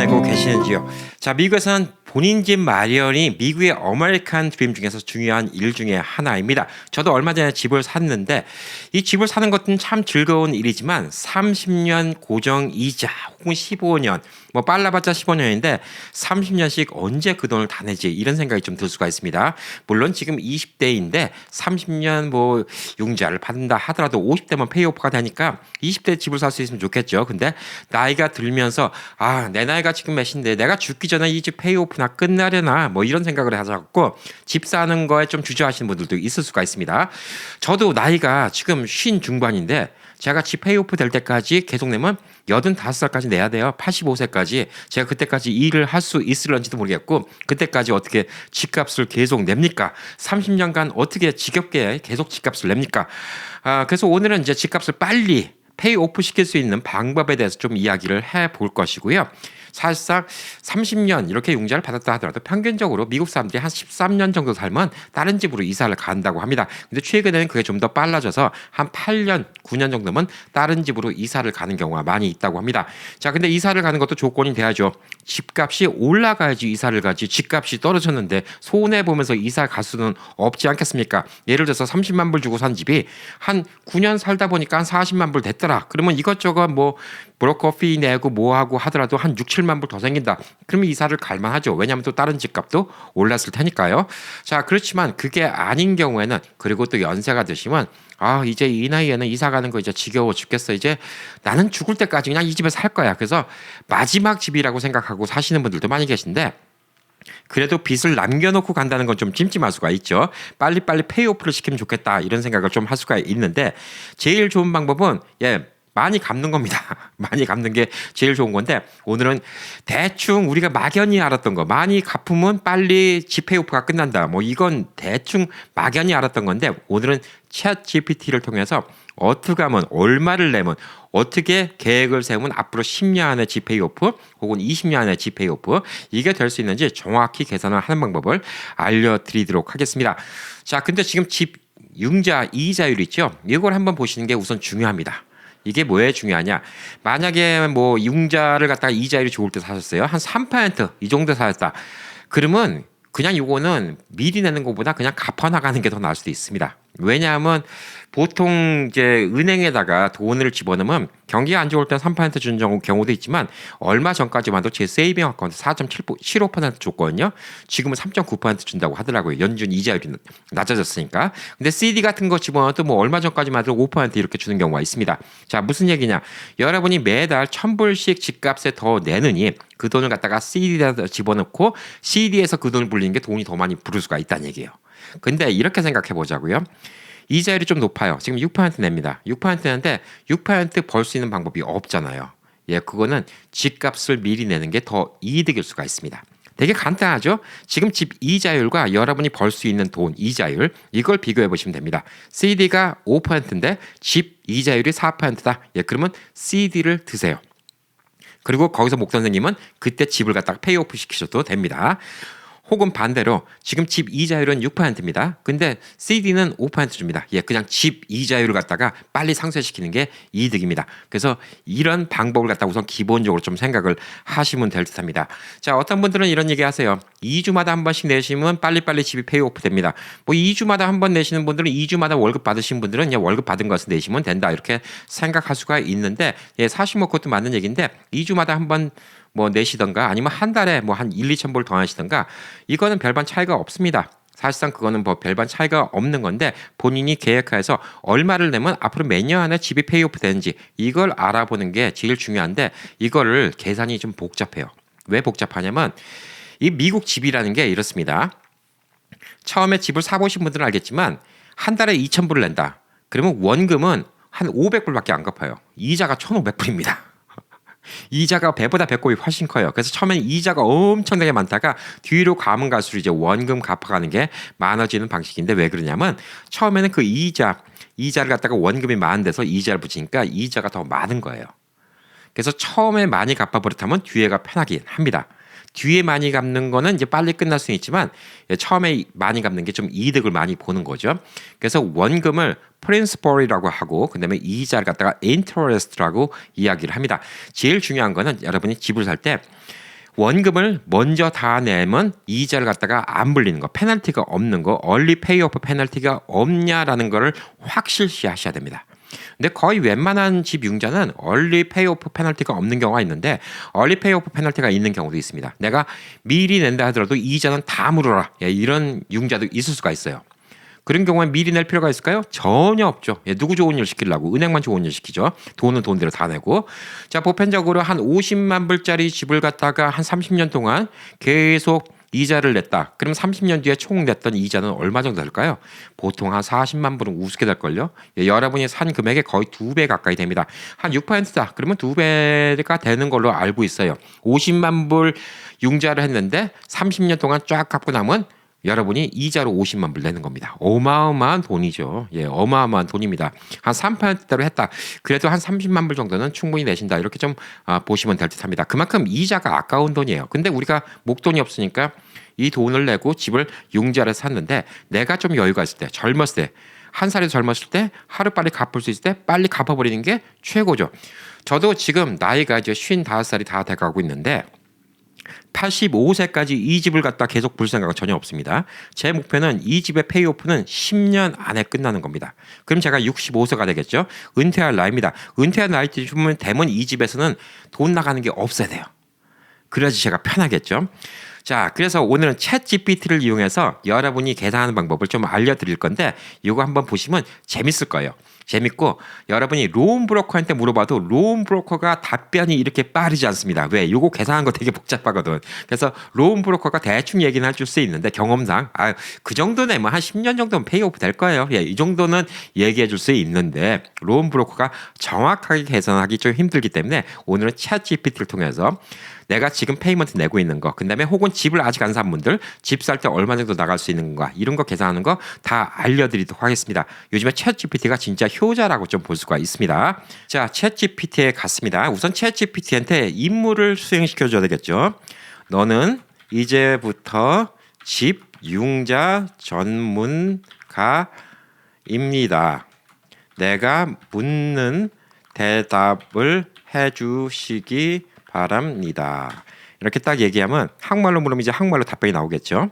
보내고 계시는지요? 자, 미국에서는 본인 집 마련이 미국의 어메리칸 드림 중에서 중요한 일 중에 하나입니다. 저도 얼마 전에 집을 샀는데 이 집을 사는 것은 참 즐거운 일이지만 30년 고정 이자 혹은 15년 뭐 빨라봤자 15년인데 30년씩 언제 그 돈을 다 내지 이런 생각이 좀 들 수가 있습니다. 물론 지금 20대인데 30년 뭐 융자를 받는다 하더라도 50대면 페이오프가 되니까 20대 집을 살 수 있으면 좋겠죠. 근데 나이가 들면서 내 나이가 지금 몇인데 내가 죽기 전에 이 집 페이오프나 끝나려나 뭐 이런 생각을 하셔갖고 집 사는 거에 좀 주저하시는 분들도 있을 수가 있습니다. 저도 나이가 지금 50 중반인데 제가 집 페이오프 될 때까지 계속 내면 85살까지 내야 돼요. 85세까지. 제가 그때까지 일을 할 수 있을런지도 모르겠고 그때까지 어떻게 집값을 계속 냅니까? 30년간 어떻게 지겹게 계속 집값을 냅니까? 그래서 오늘은 이제 집값을 빨리 페이오프 시킬 수 있는 방법에 대해서 좀 이야기를 해볼 것이고요. 사실상 30년 이렇게 융자를 받았다 하더라도 평균적으로 미국 사람들이 한 13년 정도 살면 다른 집으로 이사를 간다고 합니다. 근데 최근에는 그게 좀 더 빨라져서 한 8년, 9년 정도면 다른 집으로 이사를 가는 경우가 많이 있다고 합니다. 자, 근데 이사를 가는 것도 조건이 돼야죠. 집값이 올라가야지 이사를 가지 집값이 떨어졌는데 손해보면서 이사 갈 수는 없지 않겠습니까? 예를 들어서 30만 불 주고 산 집이 한 9년 살다 보니까 한 40만 불 됐더라. 그러면 이것저것 뭐 브로커 피 내고 뭐하고 하더라도 한 6, 7만 불 더 생긴다. 그러면 이사를 갈만하죠. 왜냐하면 또 다른 집값도 올랐을 테니까요. 자, 그렇지만 그게 아닌 경우에는 그리고 또 연세가 드시면 이제 이 나이에는 이사 가는 거 이제 지겨워 죽겠어. 이제 나는 죽을 때까지 그냥 이 집에 살 거야. 그래서 마지막 집이라고 생각하고 사시는 분들도 많이 계신데 그래도 빚을 남겨놓고 간다는 건 좀 찜찜할 수가 있죠. 빨리빨리 페이오프를 시키면 좋겠다 이런 생각을 좀 할 수가 있는데 제일 좋은 방법은 많이 갚는 겁니다. 많이 갚는 게 제일 좋은 건데 오늘은 대충 우리가 막연히 알았던 거 많이 갚으면 빨리 집 페이오프가 끝난다. 뭐 이건 대충 막연히 알았던 건데 오늘은 챗 GPT를 통해서 어떻게 하면 얼마를 내면 어떻게 계획을 세우면 앞으로 10년 안에 집 페이오프 혹은 20년 안에 집 페이오프 이게 될 수 있는지 정확히 계산을 하는 방법을 알려드리도록 하겠습니다. 자, 근데 지금 집 융자 이자율 있죠? 이걸 한번 보시는 게 우선 중요합니다. 이게 뭐에 중요하냐? 만약에 뭐 융자를 갖다가 이자율이 좋을 때 사셨어요. 한 3%이 정도 사셨다. 그러면 그냥 요거는 미리 내는 것보다 그냥 갚아 나가는 게 더 나을 수도 있습니다. 왜냐하면 보통 이제 은행에다가 돈을 집어넣으면 경기가 안 좋을 때 3% 주는 경우도 있지만 얼마 전까지만 해도 제 세이빙 어카운트 4.75% 줬거든요. 지금은 3.9% 준다고 하더라고요. 연준 이자율이 낮아졌으니까. 근데 CD 같은 거 집어넣어도 뭐 얼마 전까지만 해도 5% 이렇게 주는 경우가 있습니다. 자, 무슨 얘기냐? 여러분이 매달 1,000불씩 집값에 더 내느니 그 돈을 갖다가 CD에다 집어넣고 CD에서 그 돈을 불리는 게 돈이 더 많이 부를 수가 있다는 얘기예요. 근데 이렇게 생각해 보자고요. 이자율이 좀 높아요. 지금 6% 냅니다. 6%인데 6% 벌 수 있는 방법이 없잖아요. 그거는 집값을 미리 내는 게 더 이득일 수가 있습니다. 되게 간단하죠? 지금 집 이자율과 여러분이 벌 수 있는 돈 이자율 이걸 비교해 보시면 됩니다. CD가 5%인데 집 이자율이 4%다. 그러면 CD를 드세요. 그리고 거기서 목 선생님은 그때 집을 갖다가 페이오프 시키셔도 됩니다. 혹은 반대로 지금 집 이자율은 6%입니다. 근데 CD는 5% 줍니다. 그냥 집 이자율을 갖다가 빨리 상쇄시키는 게 이득입니다. 그래서 이런 방법을 갖다가 우선 기본적으로 좀 생각을 하시면 될 듯합니다. 자, 어떤 분들은 이런 얘기 하세요. 2주마다 한 번씩 내시면 빨리빨리 집이 페이오프 됩니다. 뭐 2주마다 한 번 내시는 분들은 2주마다 월급 받으신 분들은 그냥 월급 받은 것을 내시면 된다. 이렇게 생각할 수가 있는데 사실 뭐 그것도 맞는 얘기인데 2주마다 한 번 뭐 내시던가 아니면 한 달에 뭐 한 1, 2천 불 더 하시던가 이거는 별반 차이가 없습니다. 사실상 그거는 뭐 별반 차이가 없는 건데 본인이 계획해서 얼마를 내면 앞으로 몇 년 안에 집이 페이오프 되는지 이걸 알아보는 게 제일 중요한데 이거를 계산이 좀 복잡해요. 왜 복잡하냐면 이 미국 집이라는 게 이렇습니다. 처음에 집을 사보신 분들은 알겠지만 한 달에 2천 불을 낸다. 그러면 원금은 한 500불밖에 안 갚아요. 이자가 1,500불입니다. 이자가 배보다 배꼽이 훨씬 커요. 그래서 처음엔 이자가 엄청나게 많다가 뒤로 가면 갈수록 이제 원금 갚아가는 게 많아지는 방식인데 왜 그러냐면 처음에는 그 이자를 갖다가 원금이 많은 데서 이자를 붙이니까 이자가 더 많은 거예요. 그래서 처음에 많이 갚아버렸다면 뒤에가 편하긴 합니다. 뒤에 많이 갚는 거는 이제 빨리 끝날 수는 있지만 처음에 많이 갚는 게 좀 이득을 많이 보는 거죠. 그래서 원금을 principal이라고 하고 그다음에 이자를 갖다가 interest라고 이야기를 합니다. 제일 중요한 거는 여러분이 집을 살 때 원금을 먼저 다 내면 이자를 갖다가 안 불리는 거, 페널티가 없는 거, 얼리 페이오프 페널티가 없냐라는 거를 확실시 하셔야 됩니다. 근데 거의 웬만한 집 융자는 얼리 페이오프 페널티가 없는 경우가 있는데 얼리 페이오프 페널티가 있는 경우도 있습니다. 내가 미리 낸다 하더라도 이자는 다 물어라. 이런 융자도 있을 수가 있어요. 그런 경우에 미리 낼 필요가 있을까요? 전혀 없죠. 누구 좋은 일 시키려고 은행만 좋은 일 시키죠. 돈은 돈대로 다 내고. 자, 보편적으로 한 50만 불짜리 집을 갖다가 한 30년 동안 계속 이자를 냈다. 그럼 30년 뒤에 총 냈던 이자는 얼마 정도 될까요? 보통 한 40만 불은 우습게 될걸요. 여러분이 산 금액의 거의 2배 가까이 됩니다. 한 6%다. 그러면 2배가 되는 걸로 알고 있어요. 50만 불 융자를 했는데 30년 동안 쫙 갚고 나면 여러분이 이자로 50만 불 내는 겁니다. 어마어마한 돈이죠. 어마어마한 돈입니다. 한 3%대로 했다. 그래도 한 30만 불 정도는 충분히 내신다. 이렇게 좀 보시면 될 듯합니다. 그만큼 이자가 아까운 돈이에요. 근데 우리가 목돈이 없으니까 이 돈을 내고 집을 융자를 샀는데 내가 좀 여유가 있을 때, 젊었을 때, 한 살이 젊었을 때 하루빨리 갚을 수 있을 때 빨리 갚아버리는 게 최고죠. 저도 지금 나이가 이제 55살이 다 돼가고 있는데 85세까지 이 집을 갖다 계속 볼 생각은 전혀 없습니다. 제 목표는 이 집의 페이오프는 10년 안에 끝나는 겁니다. 그럼 제가 65세가 되겠죠. 은퇴할 나이입니다. 은퇴할 나이쯤은 되면 이 집에서는 돈 나가는 게 없어야 돼요. 그래야지 제가 편하겠죠. 자, 그래서 오늘은 챗 GPT를 이용해서 여러분이 계산하는 방법을 좀 알려드릴 건데 이거 한번 보시면 재밌을 거예요. 재밌고 여러분이 로운 브로커한테 물어봐도 로운 브로커가 답변이 이렇게 빠르지 않습니다. 왜? 이거 계산하는 거 되게 복잡하거든. 그래서 로운 브로커가 대충 얘기는 해줄 수 있는데 경험상 그 정도 내면 한 10년 정도는 페이오프 될 거예요. 이 정도는 얘기해 줄 수 있는데 로운 브로커가 정확하게 계산하기 좀 힘들기 때문에 오늘은 챗 GPT를 통해서 내가 지금 페이먼트 내고 있는 거, 그 다음에 혹은 집을 아직 안 산 분들 집 살 때 얼마 정도 나갈 수 있는 건가 이런 거 계산하는 거 다 알려드리도록 하겠습니다. 요즘에 챗 GPT가 진짜 효자라고 좀 볼 수가 있습니다. 자, 챗 GPT에 갔습니다. 우선 챗 GPT한테 임무를 수행시켜줘야 되겠죠. 너는 이제부터 집 융자 전문가입니다. 내가 묻는 대답을 해주시기 바랍니다. 이렇게 딱 얘기하면 한국말로 물으면 이제 한국말로 답변이 나오겠죠.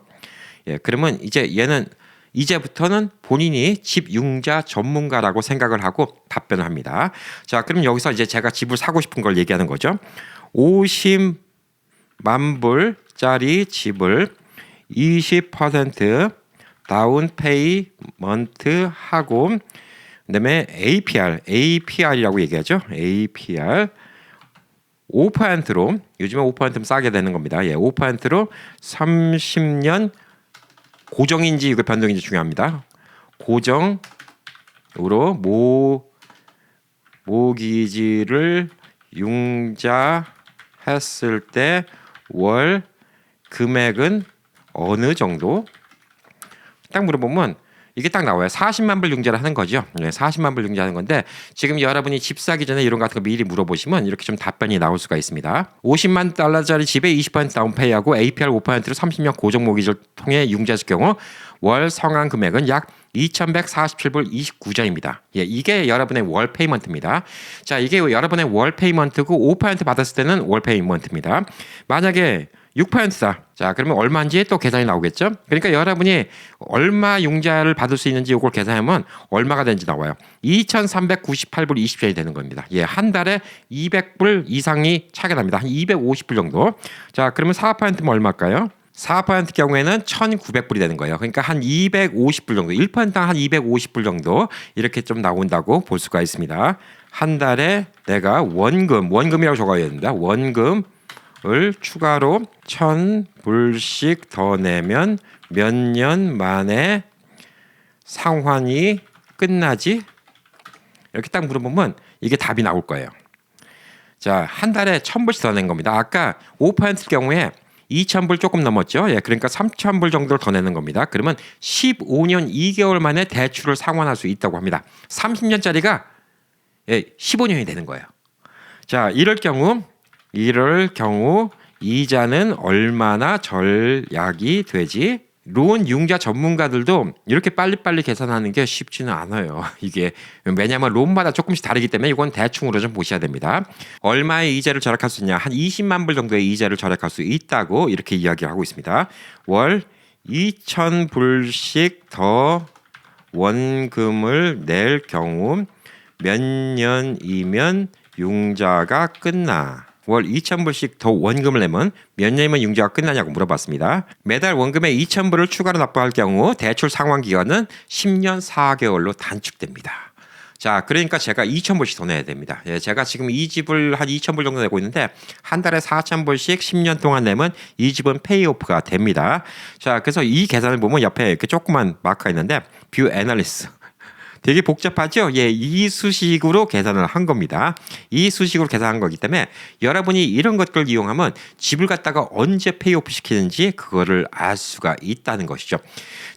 그러면 이제 얘는 이제부터는 본인이 집 융자 전문가라고 생각을 하고 답변을 합니다. 자, 그럼 여기서 이제 제가 집을 사고 싶은 걸 얘기하는 거죠. 50만 불짜리 집을 20% 다운 페이먼트 하고 그다음에 APR이라고 얘기하죠. APR 5%로 요즘에 5%면 싸게 되는 겁니다. 5%로 30년 고정인지 이거 변동인지 중요합니다. 고정으로 모기지를 융자했을 때 월 금액은 어느 정도? 딱 물어보면 이게 딱 나와요. 40만 불 융자를 하는 거죠. 40만 불 융자하는 건데 지금 여러분이 집 사기 전에 이런 거 같은 거 미리 물어보시면 이렇게 좀 답변이 나올 수가 있습니다. 50만 달러짜리 집에 20% 다운페이하고 APR 5%로 30년 고정 모기지를 통해 융자했을 경우 월 상환 금액은 약 2,147불 29전입니다. 이게 여러분의 월 페이먼트입니다. 자, 이게 여러분의 월 페이먼트고 5% 받았을 때는 월 페이먼트입니다. 만약에 6%다. 자, 그러면 얼마인지 또 계산이 나오겠죠? 그러니까 여러분이 얼마 융자를 받을 수 있는지 이걸 계산하면 얼마가 되는지 나와요. 2,398불 20전이 되는 겁니다. 한 달에 200불 이상이 차게 납니다. 한 250불 정도. 자, 그러면 4%면 얼마일까요? 4% 경우에는 1,900불이 되는 거예요. 그러니까 한 250불 정도, 1%당 한 250불 정도 이렇게 좀 나온다고 볼 수가 있습니다. 한 달에 내가 원금이라고 적어야 됩니다. 원금을 추가로 1,000불씩 더 내면 몇 년 만에 상환이 끝나지? 이렇게 딱 물어보면 이게 답이 나올 거예요. 자, 한 달에 1,000불씩 더 낸 겁니다. 아까 5%일 경우에 2,000불 조금 넘었죠. 그러니까 3,000불 정도를 더 내는 겁니다. 그러면 15년 2개월 만에 대출을 상환할 수 있다고 합니다. 30년짜리가 15년이 되는 거예요. 자, 이럴 경우 이자는 얼마나 절약이 되지? 론 융자 전문가들도 이렇게 빨리빨리 계산하는 게 쉽지는 않아요. 이게 왜냐하면 론마다 조금씩 다르기 때문에 이건 대충으로 좀 보셔야 됩니다. 얼마의 이자를 절약할 수 있냐? 한 20만 불 정도의 이자를 절약할 수 있다고 이렇게 이야기하고 있습니다. 월 2,000불씩 더 원금을 낼 경우 몇 년이면 융자가 끝나? 월 2,000불씩 더 원금을 내면 몇 년이면 융자가 끝나냐고 물어봤습니다. 매달 원금에 2,000불을 추가로 납부할 경우 대출 상환 기간은 10년 4개월로 단축됩니다. 자, 그러니까 제가 2,000불씩 더 내야 됩니다. 예, 제가 지금 이 집을 한 2,000불 정도 내고 있는데 한 달에 4,000불씩 10년 동안 내면 이 집은 페이오프가 됩니다. 자, 그래서 이 계산을 보면 옆에 이렇게 조그만 마크가 있는데 뷰 애널리스. 되게 복잡하죠? 예, 이 수식으로 계산을 한 겁니다. 이 수식으로 계산한 거기 때문에 여러분이 이런 것들을 이용하면 집을 갖다가 언제 페이오프 시키는지 그거를 알 수가 있다는 것이죠.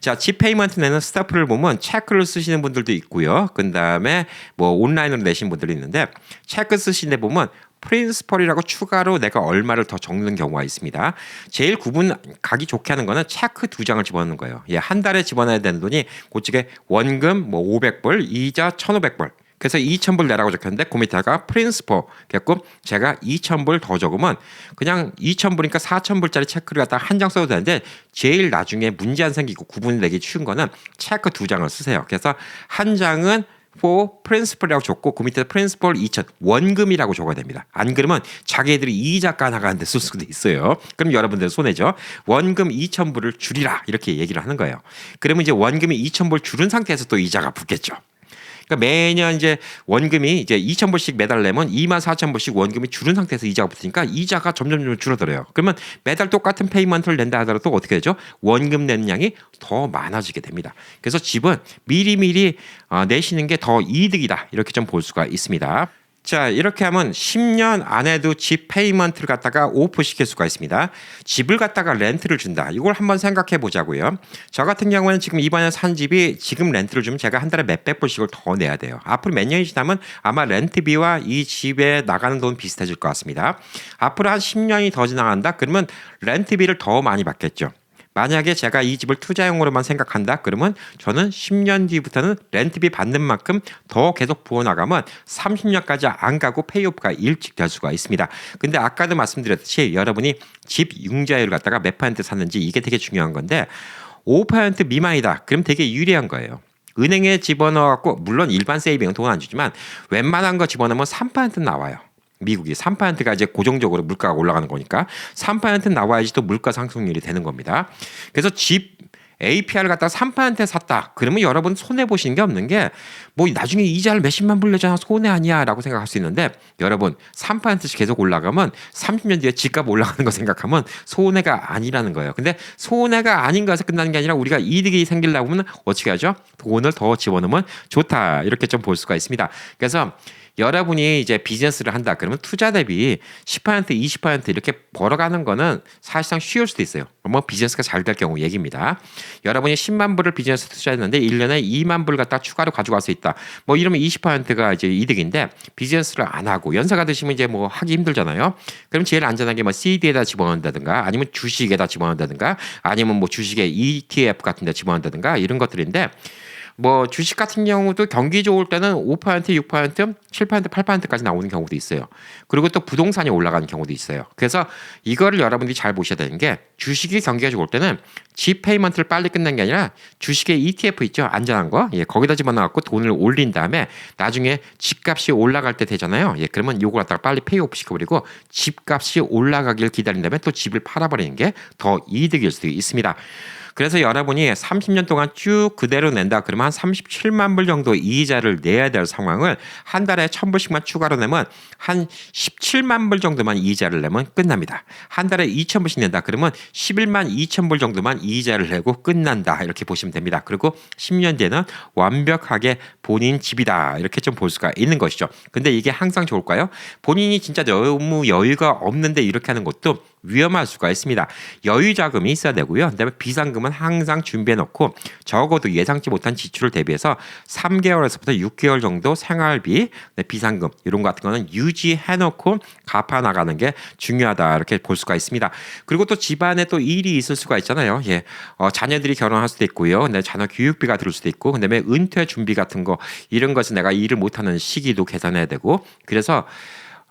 자, 집 페이먼트 내는 스타프를 보면 체크를 쓰시는 분들도 있고요. 그 다음에 뭐 온라인으로 내신 분들이 있는데 체크 쓰시는데 보면 프린시펄이라고 추가로 내가 얼마를 더 적는 경우가 있습니다. 제일 구분 가기 좋게 하는 거는 체크 2장을 집어넣는 거예요. 예, 한 달에 집어넣어야 되는 돈이 그쪽에 원금 뭐 500불, 이자 1,500불. 그래서 2,000불 내라고 적혔는데 그 밑에가 프린시펄 갖고 제가 2,000불 더 적으면 그냥 2,000불이니까 4,000불짜리 체크를 갖다 한 장 써도 되는데 제일 나중에 문제 안 생기고 구분 내기 쉬운 거는 체크 2장을 쓰세요. 그래서 한 장은 for principal이라고 적고 그 밑에 principal 2,000 원금이라고 적어야 됩니다. 안 그러면 자기들이 이자가 나가는데 쓸 수도 있어요. 그럼 여러분들 손해죠. 원금 2,000불을 줄이라 이렇게 얘기를 하는 거예요. 그러면 이제 원금이 2,000불 줄은 상태에서 또 이자가 붙겠죠. 그러니까 매년 이제 원금이 이제 2,000불씩 매달 내면 24,000불씩 원금이 줄은 상태에서 이자가 붙으니까 이자가 점점 줄어들어요. 그러면 매달 똑같은 페이먼트를 낸다 하더라도 어떻게 되죠? 원금 내는 양이 더 많아지게 됩니다. 그래서 집은 미리미리 내시는 게 더 이득이다. 이렇게 좀 볼 수가 있습니다. 자, 이렇게 하면 10년 안에도 집 페이먼트를 갖다가 오프 시킬 수가 있습니다. 집을 갖다가 렌트를 준다. 이걸 한번 생각해 보자고요. 저 같은 경우는 지금 이번에 산 집이 지금 렌트를 주면 제가 한 달에 몇백 불씩을 더 내야 돼요. 앞으로 몇 년이 지나면 아마 렌트비와 이 집에 나가는 돈 비슷해질 것 같습니다. 앞으로 한 10년이 더 지나간다? 그러면 렌트비를 더 많이 받겠죠. 만약에 제가 이 집을 투자용으로만 생각한다 그러면 저는 10년 뒤부터는 렌트비 받는 만큼 더 계속 부어나가면 30년까지 안 가고 페이오프가 일찍 될 수가 있습니다. 근데 아까도 말씀드렸듯이 여러분이 집 융자율을 갖다가 몇 퍼센트 샀는지 이게 되게 중요한 건데 5% 미만이다. 그럼 되게 유리한 거예요. 은행에 집어넣어갖고 물론 일반 세이빙은 돈 안 주지만 웬만한 거 집어넣으면 3% 나와요. 미국이 3%가 이제 고정적으로 물가가 올라가는 거니까 3% 나와야지 또 물가 상승률이 되는 겁니다. 그래서 집 APR을 갖다가 3%에 샀다. 그러면 여러분 손해 보시는 게 없는 게 뭐 나중에 이자를 몇십만 불 내잖아 손해 아니야라고 생각할 수 있는데 여러분 3%씩 계속 올라가면 30년 뒤에 집값 올라가는 거 생각하면 손해가 아니라는 거예요. 근데 손해가 아닌 거에서 끝나는 게 아니라 우리가 이득이 생기려고 하면 어떻게 하죠? 돈을 더 집어넣으면 좋다. 이렇게 좀 볼 수가 있습니다. 그래서 여러분이 이제 비즈니스를 한다 그러면 투자 대비 10% 20% 이렇게 벌어가는 거는 사실상 쉬울 수도 있어요. 뭐 비즈니스가 잘 될 경우 얘기입니다. 여러분이 10만 불을 비즈니스 투자했는데 1년에 2만 불 갖다 추가로 가져갈 수 있다. 뭐 이러면 20%가 이제 이득인데 비즈니스를 안 하고 연세가 드시면 이제 뭐 하기 힘들잖아요. 그럼 제일 안전한 게 뭐 CD에다 집어넣는다든가 아니면 주식에다 집어넣는다든가 아니면 뭐 주식에 ETF 같은 데 집어넣는다든가 이런 것들인데 뭐 주식 같은 경우도 경기 좋을 때는 5%, 6%, 7%, 8%까지 나오는 경우도 있어요. 그리고 또 부동산이 올라가는 경우도 있어요. 그래서 이거를 여러분들이 잘 보셔야 되는 게 주식이 경기가 좋을 때는 집 페이먼트를 빨리 끝낸 게 아니라 주식의 ETF 있죠. 안전한 거. 예, 거기다 집어넣고 돈을 올린 다음에 나중에 집값이 올라갈 때 되잖아요. 예, 그러면 요걸 갖다가 빨리 페이오프 시켜버리고 집값이 올라가길 기다린 다음에 또 집을 팔아버리는 게 더 이득일 수도 있습니다. 그래서 여러분이 30년 동안 쭉 그대로 낸다 그러면 한 37만 불 정도 이자를 내야 될 상황을 한 달에 1,000불씩만 추가로 내면 한 17만 불 정도만 이자를 내면 끝납니다. 한 달에 2,000불씩 낸다 그러면 11만 2천 불 정도만 이자를 내고 끝난다. 이렇게 보시면 됩니다. 그리고 10년 뒤에는 완벽하게 본인 집이다. 이렇게 좀 볼 수가 있는 것이죠. 근데 이게 항상 좋을까요? 본인이 진짜 너무 여유가 없는데 이렇게 하는 것도 위험할 수가 있습니다. 여유 자금이 있어야 되고요. 그다음에 비상금은 항상 준비해 놓고 적어도 예상치 못한 지출을 대비해서 3개월에서부터 6개월 정도 생활비, 비상금 이런 거 같은 거는 유지해 놓고 갚아 나가는 게 중요하다 이렇게 볼 수가 있습니다. 그리고 또 집안에 또 일이 있을 수가 있잖아요. 자녀들이 결혼할 수도 있고요. 근데 자녀 교육비가 들을 수도 있고, 그다음에 은퇴 준비 같은 거 이런 것은 내가 일을 못하는 시기도 계산해야 되고, 그래서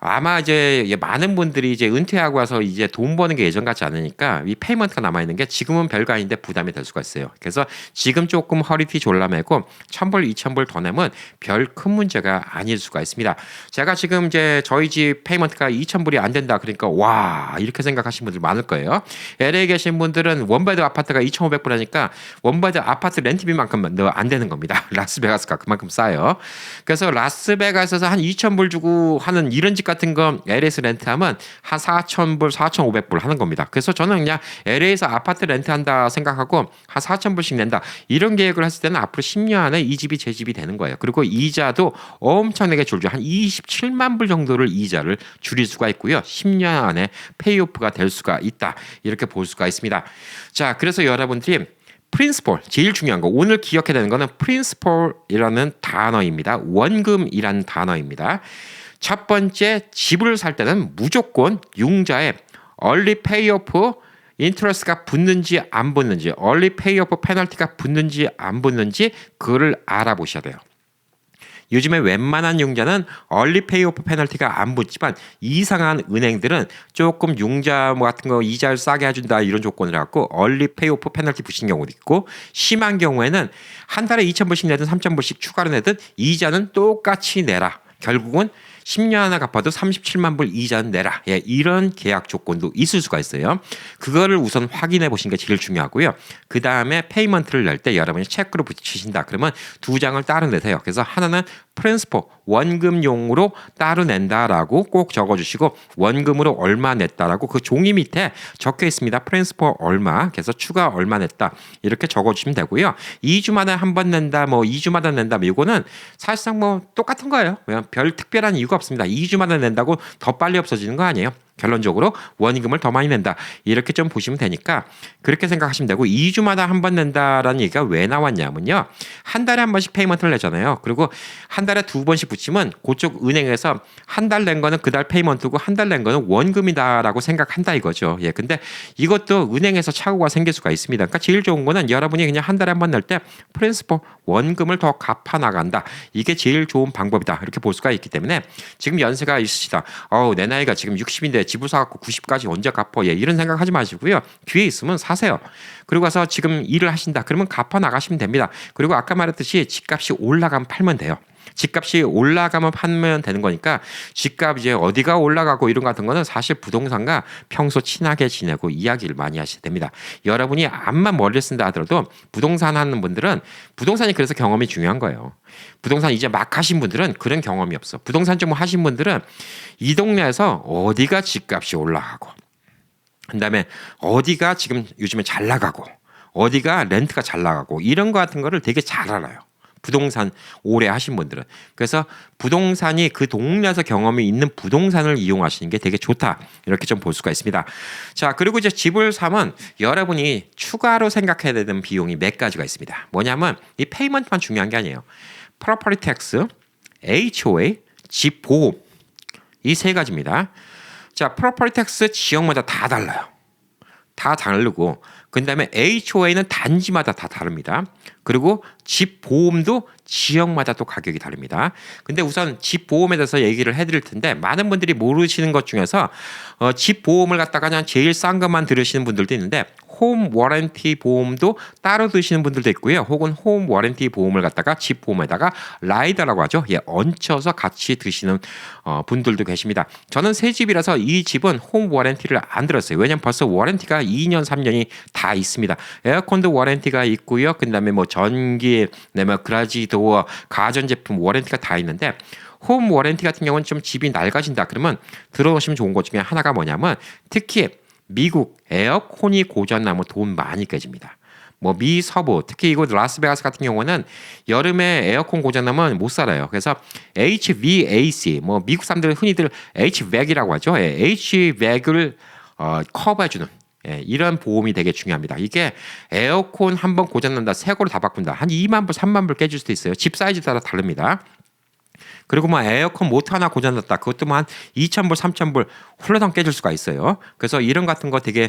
아마 이제 많은 분들이 이제 은퇴하고 와서 이제 돈 버는 게 예전 같지 않으니까 이 페이먼트가 남아 있는 게 지금은 별거 아닌데 부담이 될 수가 있어요. 그래서 지금 조금 허리띠 졸라매고 1,000불, 2,000불 더 내면 별 큰 문제가 아닐 수가 있습니다. 제가 지금 이제 저희 집 페이먼트가 2,000불이 안 된다 그러니까 와 이렇게 생각하시는 분들 많을 거예요. LA 계신 분들은 원베드 아파트가 2,500불 하니까 원베드 아파트 렌트비만큼 안 되는 겁니다. 라스베가스가 그만큼 싸요. 그래서 라스베가스에서 한 2,000불 주고 하는 이런 집 같은 거 LA에서 렌트하면 한 4,000불, 4,500불 하는 겁니다. 그래서 저는 그냥 LA에서 아파트 렌트한다 생각하고 한 4,000불씩 낸다. 이런 계획을 했을 때는 앞으로 10년 안에 이 집이 제 집이 되는 거예요. 그리고 이자도 엄청나게 줄죠. 한 27만 불 정도를 이자를 줄일 수가 있고요. 10년 안에 페이오프가 될 수가 있다. 이렇게 볼 수가 있습니다. 자, 그래서 여러분들이 프린시폴 제일 중요한 거 오늘 기억해야 되는 거는 프린시폴이라는 단어입니다. 원금이라는 단어입니다. 첫 번째 집을 살 때는 무조건 융자에 얼리 페이오프 인트레스트가 붙는지 안 붙는지 얼리 페이오프 페널티가 붙는지 안 붙는지 그거를 알아보셔야 돼요. 요즘에 웬만한 융자는 얼리 페이오프 페널티가 안 붙지만 이상한 은행들은 조금 융자 같은 거 이자를 싸게 해준다 이런 조건을 갖고 얼리 페이오프 페널티 붙인 경우도 있고 심한 경우에는 한 달에 2,000불씩 내든 3,000불씩 추가로 내든 이자는 똑같이 내라. 결국은 10년 하나 갚아도 37만 불 이자는 내라. 이런 계약 조건도 있을 수가 있어요. 그거를 우선 확인해 보시는 게 제일 중요하고요. 그 다음에 페이먼트를 낼 때 여러분이 체크로 붙이신다. 그러면 두 장을 따로 내세요. 그래서 하나는 프린시폴 원금용으로 따로 낸다라고 꼭 적어주시고 원금으로 얼마 냈다라고 그 종이 밑에 적혀 있습니다. 프린시폴 얼마, 그래서 추가 얼마 냈다 이렇게 적어주시면 되고요. 2주마다 한 번 낸다, 뭐 2주마다 낸다, 이거는 사실상 뭐 똑같은 거예요. 별 특별한 이유가 없습니다. 2주마다 낸다고 더 빨리 없어지는 거 아니에요. 결론적으로 원금을 더 많이 낸다. 이렇게 좀 보시면 되니까 그렇게 생각하시면 되고 2주마다 한 번 낸다라는 얘기가 왜 나왔냐면요. 한 달에 한 번씩 페이먼트를 내잖아요. 그리고 한 달에 두 번씩 붙이면 그쪽 은행에서 한 달 낸 거는 그달 페이먼트고 한 달 낸 거는 원금이다라고 생각한다 이거죠. 근데 이것도 은행에서 착오가 생길 수가 있습니다. 그러니까 제일 좋은 거는 여러분이 그냥 한 달에 한 번 낼 때 프린시폴 원금을 더 갚아 나간다. 이게 제일 좋은 방법이다. 이렇게 볼 수가 있기 때문에 지금 연세가 있으시다. 내 나이가 지금 60인데 집을 사갖고 90까지 언제 갚어? 이런 생각하지 마시고요. 기회 있으면 사세요. 그리고 와서 지금 일을 하신다. 그러면 갚아 나가시면 됩니다. 그리고 아까 말했듯이 집값이 올라가면 팔면 돼요. 집값이 올라가면 팔면 되는 거니까 집값 이제 어디가 올라가고 이런 같은 거는 사실 부동산과 평소 친하게 지내고 이야기를 많이 하셔야 됩니다. 여러분이 암만 머리를 쓴다 하더라도 부동산 하는 분들은 부동산이 그래서 경험이 중요한 거예요. 부동산 이제 막 하신 분들은 그런 경험이 없어. 부동산 좀 하신 분들은 이 동네에서 어디가 집값이 올라가고 그다음에 어디가 지금 요즘에 잘 나가고 어디가 렌트가 잘 나가고 이런 거 같은 거를 되게 잘 알아요. 부동산 오래 하신 분들은. 그래서 부동산이 그 동네에서 경험이 있는 부동산을 이용하시는 게 되게 좋다. 이렇게 좀 볼 수가 있습니다. 자, 그리고 이제 집을 사면 여러분이 추가로 생각해야 되는 비용이 몇 가지가 있습니다. 뭐냐면 이 페이먼트만 중요한 게 아니에요. 프로퍼티 텍스, HOA, 집 보험 이 세 가지입니다. 자, 프로퍼티 텍스 지역마다 다 달라요. 다 다르고 그다음에 HOA는 단지마다 다 다릅니다. 그리고 집 보험도 지역마다 또 가격이 다릅니다. 근데 우선 집 보험에 대해서 얘기를 해드릴 텐데 많은 분들이 모르시는 것 중에서 집 보험을 갖다가 그냥 제일 싼 것만 들으시는 분들도 있는데 홈 워런티 보험도 따로 드시는 분들도 있고요. 혹은 홈 워런티 보험을 갖다가 집 보험에다가 라이더라고 하죠. 얹혀서 같이 드시는 분들도 계십니다. 저는 새 집이라서 이 집은 홈 워런티를 안 들었어요. 왜냐면 벌써 워런티가 2년, 3년이 다 있습니다. 에어컨도 워런티가 있고요. 그다음에 뭐 전기, 그다음에 그라지 도어, 가전제품 워런티가 다 있는데 홈 워런티 같은 경우는 좀 집이 낡아진다. 그러면 들어오시면 좋은 것 중에 하나가 뭐냐면 특히 미국 에어컨이 고장나면 돈 많이 깨집니다. 뭐 미 서부 특히 이곳 라스베가스 같은 경우는 여름에 에어컨 고장나면 못 살아요. 그래서 HVAC 뭐 미국 사람들 흔히들 HVAC이라고 하죠. HVAC을 커버해주는 이런 보험이 되게 중요합니다. 이게 에어컨 한번 고장난다, 새 거로 다 바꾼다. 한 2만 불, 3만 불 깨질 수도 있어요. 집 사이즈 따라 다릅니다. 그리고 뭐 에어컨 모터 하나 고장났다. 그것도 뭐 한 2,000불, 3,000불 홀라당 깨질 수가 있어요. 그래서 이런 같은 거 되게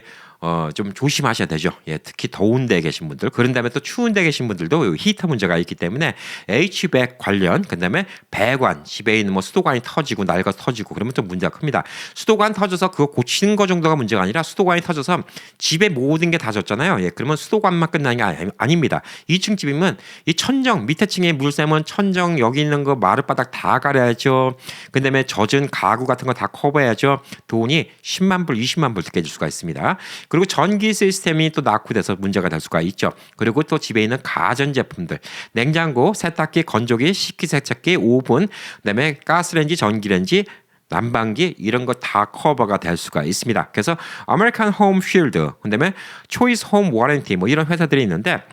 좀 조심하셔야 되죠. 특히 더운 데 계신 분들. 그런 다음에 또 추운 데 계신 분들도 히터 문제가 있기 때문에 HVAC 관련, 그다음에 배관, 집에 있는 뭐 수도관이 터지고 낡아서 터지고 그러면 또 문제가 큽니다. 수도관 터져서 그거 고치는 거 정도가 문제가 아니라 수도관이 터져서 집에 모든 게 다 졌잖아요. 그러면 수도관만 끝나는 게 아닙니다. 2층 집이면 이 천정, 밑에 층에 물 새면 천정, 여기 있는 거 마룻바닥 다 가려야죠. 그다음에 젖은 가구 같은 거 다 커버해야죠. 돈이 10만 불, 20만 불 깨질 수가 있습니다. 그리고 전기 시스템이 또 낙후돼서 문제가 될 수가 있죠. 그리고 또 집에 있는 가전제품들, 냉장고, 세탁기, 건조기, 식기세척기, 오븐, 그다음에 가스레인지, 전기레인지, 난방기 이런 거 다 커버가 될 수가 있습니다. 그래서 아메리칸 홈 쉴드, 그다음에 초이스 홈 워런티 뭐 이런 회사들이 있는데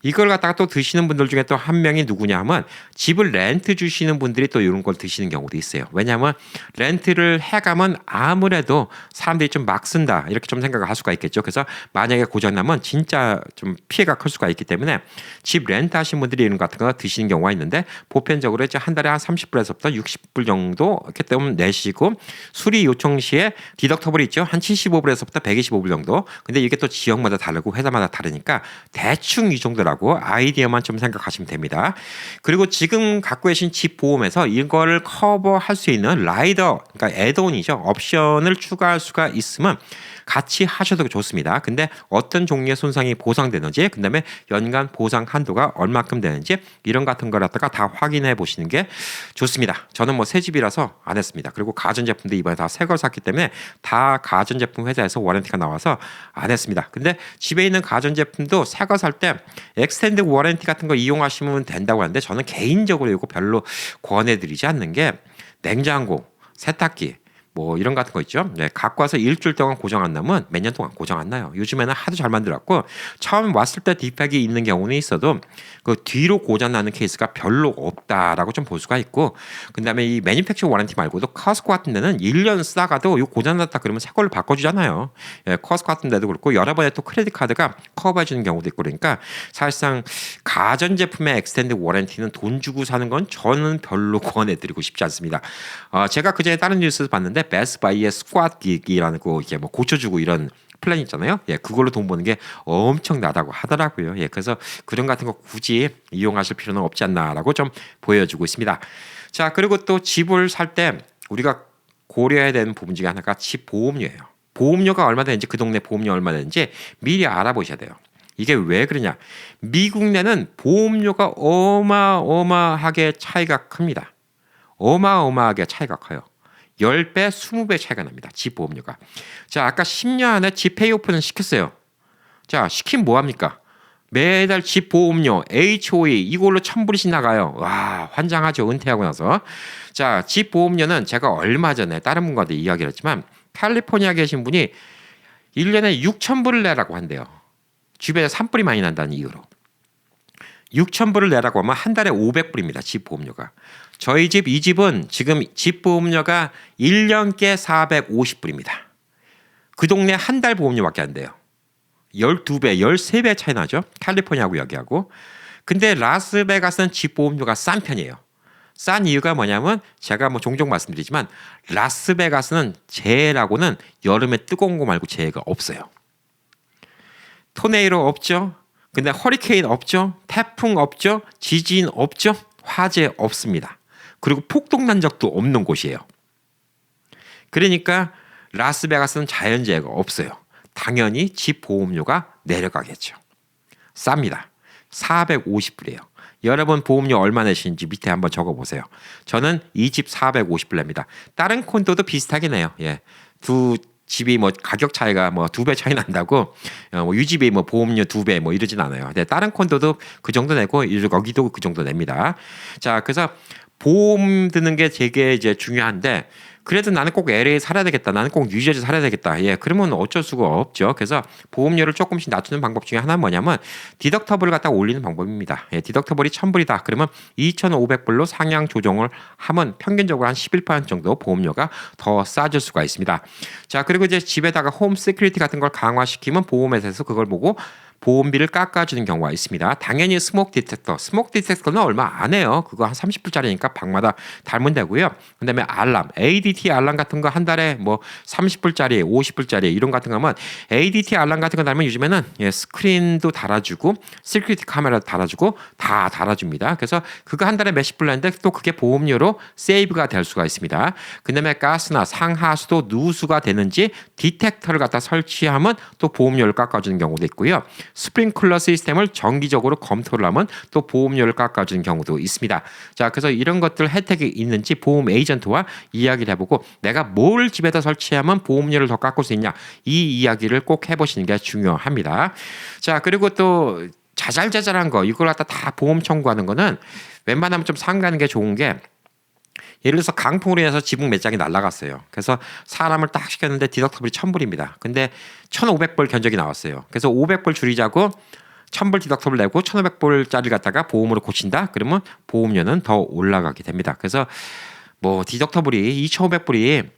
이걸 갖다가 또 드시는 분들 중에 또 한 명이 누구냐 하면 집을 렌트 주시는 분들이 또 이런 걸 드시는 경우도 있어요. 왜냐하면 렌트를 해가면 아무래도 사람들이 좀 막 쓴다 이렇게 좀 생각을 할 수가 있겠죠. 그래서 만약에 고장나면 진짜 좀 피해가 클 수가 있기 때문에 집 렌트 하신 분들이 이런 거 같은 거 드시는 경우가 있는데 보편적으로 이제 한 달에 한 30불에서부터 60불 정도 이렇게 좀 내시고 수리 요청 시에 디덕터블이 있죠. 한 75불에서부터 125불 정도. 근데 이게 또 지역마다 다르고 회사마다 다르니까 대충 이 정도라고 아이디어만 좀 생각하시면 됩니다. 그리고 지금 갖고 계신 집 보험에서 이거를 커버할 수 있는 라이더, 그러니까 애드온이죠. 옵션을 추가할 수가 있으면 같이 하셔도 좋습니다. 근데 어떤 종류의 손상이 보상되는지, 그다음에 연간 보상 한도가 얼마큼 되는지 이런 같은 걸 갖다가 다 확인해 보시는 게 좋습니다. 저는 뭐 새 집이라서 안 했습니다. 그리고 가전제품도 이번에 다 새 걸 샀기 때문에 다 가전제품 회사에서 워런티가 나와서 안 했습니다. 근데 집에 있는 가전제품도 새 거 살 때 엑스텐드 워런티 같은 거 이용하시면 된다고 하는데 저는 개인적으로 이거 별로 권해드리지 않는 게 냉장고, 세탁기 뭐 이런 같은 거 있죠. 갖고 와서 일주일 동안 고장 안 나면 몇 년 동안 고장 안 나요. 요즘에는 하도 잘 만들었고 처음 왔을 때 디펙이 있는 경우는 있어도 그 뒤로 고장 나는 케이스가 별로 없다라고 좀 볼 수가 있고 그다음에 이 매니팩처 워런티 말고도 커스코 같은 데는 1년 쓰다가도 이거 고장 났다 그러면 새 걸로 바꿔주잖아요. 커스코 같은 데도 그렇고 여러 번에 또 크레딧 카드가 커버해 주는 경우도 있고 그러니까 사실상 가전제품의 엑스텐드 워런티는 돈 주고 사는 건 저는 별로 권해드리고 싶지 않습니다. 제가 그전에 다른 뉴스에서 봤는데 베스트바이의 스쿼트기라는 거 이렇게 뭐 고쳐주고 이런 플랜 있잖아요. 그걸로 돈 버는 게 엄청나다고 하더라고요. 그래서 그런 같은 거 굳이 이용하실 필요는 없지 않나라고 좀 보여주고 있습니다. 자, 그리고 또 집을 살 때 우리가 고려해야 되는 부분 중에 하나가 집 보험료예요. 보험료가 얼마 되는지 그 동네 보험료 얼마 되는지 미리 알아보셔야 돼요. 이게 왜 그러냐? 미국 내는 보험료가 어마어마하게 차이가 큽니다. 어마어마하게 차이가 커요. 10배, 20배 차이가 납니다. 집 보험료가. 자, 아까 10년 안에 집 페이오프는 시켰어요. 자, 시키면 뭐합니까? 매달 집 보험료, HOA 이걸로 1,000불씩 나가요. 와, 환장하죠. 은퇴하고 나서. 자, 집 보험료는 제가 얼마 전에 다른 분과도 이야기를 했지만 캘리포니아 계신 분이 1년에 6,000불을 내라고 한대요. 주변에 산불이 많이 난다는 이유로. 6,000불을 내라고 하면 한 달에 500불입니다. 집 보험료가. 저희 집, 이 집은 지금 집 보험료가 1년께 450불입니다. 그 동네 한 달 보험료밖에 안 돼요. 12배, 13배 차이 나죠. 캘리포니아하고 여기하고. 근데 라스베가스는 집 보험료가 싼 편이에요. 싼 이유가 뭐냐면 제가 뭐 종종 말씀드리지만 라스베가스는 재해라고는 여름에 뜨거운 거 말고 재해가 없어요. 토네이로 없죠. 근데 허리케인 없죠. 태풍 없죠. 지진 없죠. 화재 없습니다. 그리고 폭동 난 적도 없는 곳이에요. 그러니까 라스베가스는 자연재해가 없어요. 당연히 집 보험료가 내려가겠죠. 쌉니다. 450불이에요. 여러분 보험료 얼마 내시는지 밑에 한번 적어보세요. 저는 이 집 450불 냅니다. 다른 콘도도 비슷하게 내요. 두 집이 뭐 가격 차이가 뭐 2배 차이 난다고 뭐 유지비 뭐 보험료 2배 뭐 이러진 않아요. 근데 다른 콘도도 그 정도 내고 여기도 그 정도 냅니다. 자, 그래서 보험 드는 게 되게 이제 중요한데 그래도 나는 꼭 LA 살아야 되겠다. 나는 꼭 뉴저지 살아야 되겠다. 예, 그러면 어쩔 수가 없죠. 그래서 보험료를 조금씩 낮추는 방법 중에 하나는 뭐냐면 디덕터블을 갖다 올리는 방법입니다. 예, 디덕터블이 1,000불이다. 그러면 2,500불로 상향 조정을 하면 평균적으로 한 11% 정도 보험료가 더 싸질 수가 있습니다. 자, 그리고 이제 집에다가 홈 시큐리티 같은 걸 강화시키면 보험회사에서 그걸 보고 보험비를 깎아주는 경우가 있습니다. 당연히 스모크 디텍터는 얼마 안 해요. 그거 한 30불짜리니까 방마다 달면 되고요. 그다음에 알람, ADT 알람 같은 거 한 달에 뭐 30불짜리, 50불짜리 이런 같은 거 하면 ADT 알람 같은 거 달면 요즘에는 예, 스크린도 달아주고 시큐리티 카메라도 달아주고 다 달아줍니다. 그래서 그거 한 달에 몇십 불 내는데 또 그게 보험료로 세이브가 될 수가 있습니다. 그다음에 가스나 상하수도 누수가 되는지 디텍터를 갖다 설치하면 또 보험료를 깎아주는 경우도 있고요. 스프링클러 시스템을 정기적으로 검토를 하면 또 보험료를 깎아주는 경우도 있습니다. 자, 그래서 이런 것들 혜택이 있는지 보험 에이전트와 이야기를 해보고 내가 뭘 집에다 설치하면 보험료를 더 깎을 수 있냐 이 이야기를 꼭 해보시는 게 중요합니다. 자, 그리고 또 자잘자잘한 거 이걸 갖다 다 보험 청구하는 거는 웬만하면 좀 상가하는 게 좋은 게 예를 들어서 강풍으로 인해서 지붕 몇 장이 날아갔어요. 그래서 사람을 딱 시켰는데 디덕터블이 1,000불입니다. 근데 1,500불 견적이 나왔어요. 그래서 500불 줄이자고 1,000불 디덕터블 내고 1,500불짜리 갖다가 보험으로 고친다? 그러면 보험료는 더 올라가게 됩니다. 그래서 뭐 디덕터블이 2,500불이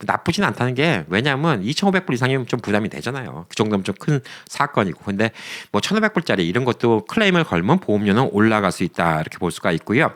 나쁘진 않다는 게 왜냐하면 2,500불 이상이면 좀 부담이 되잖아요. 그 정도면 좀 큰 사건이고. 근데 뭐 1,500불짜리 이런 것도 클레임을 걸면 보험료는 올라갈 수 있다 이렇게 볼 수가 있고요.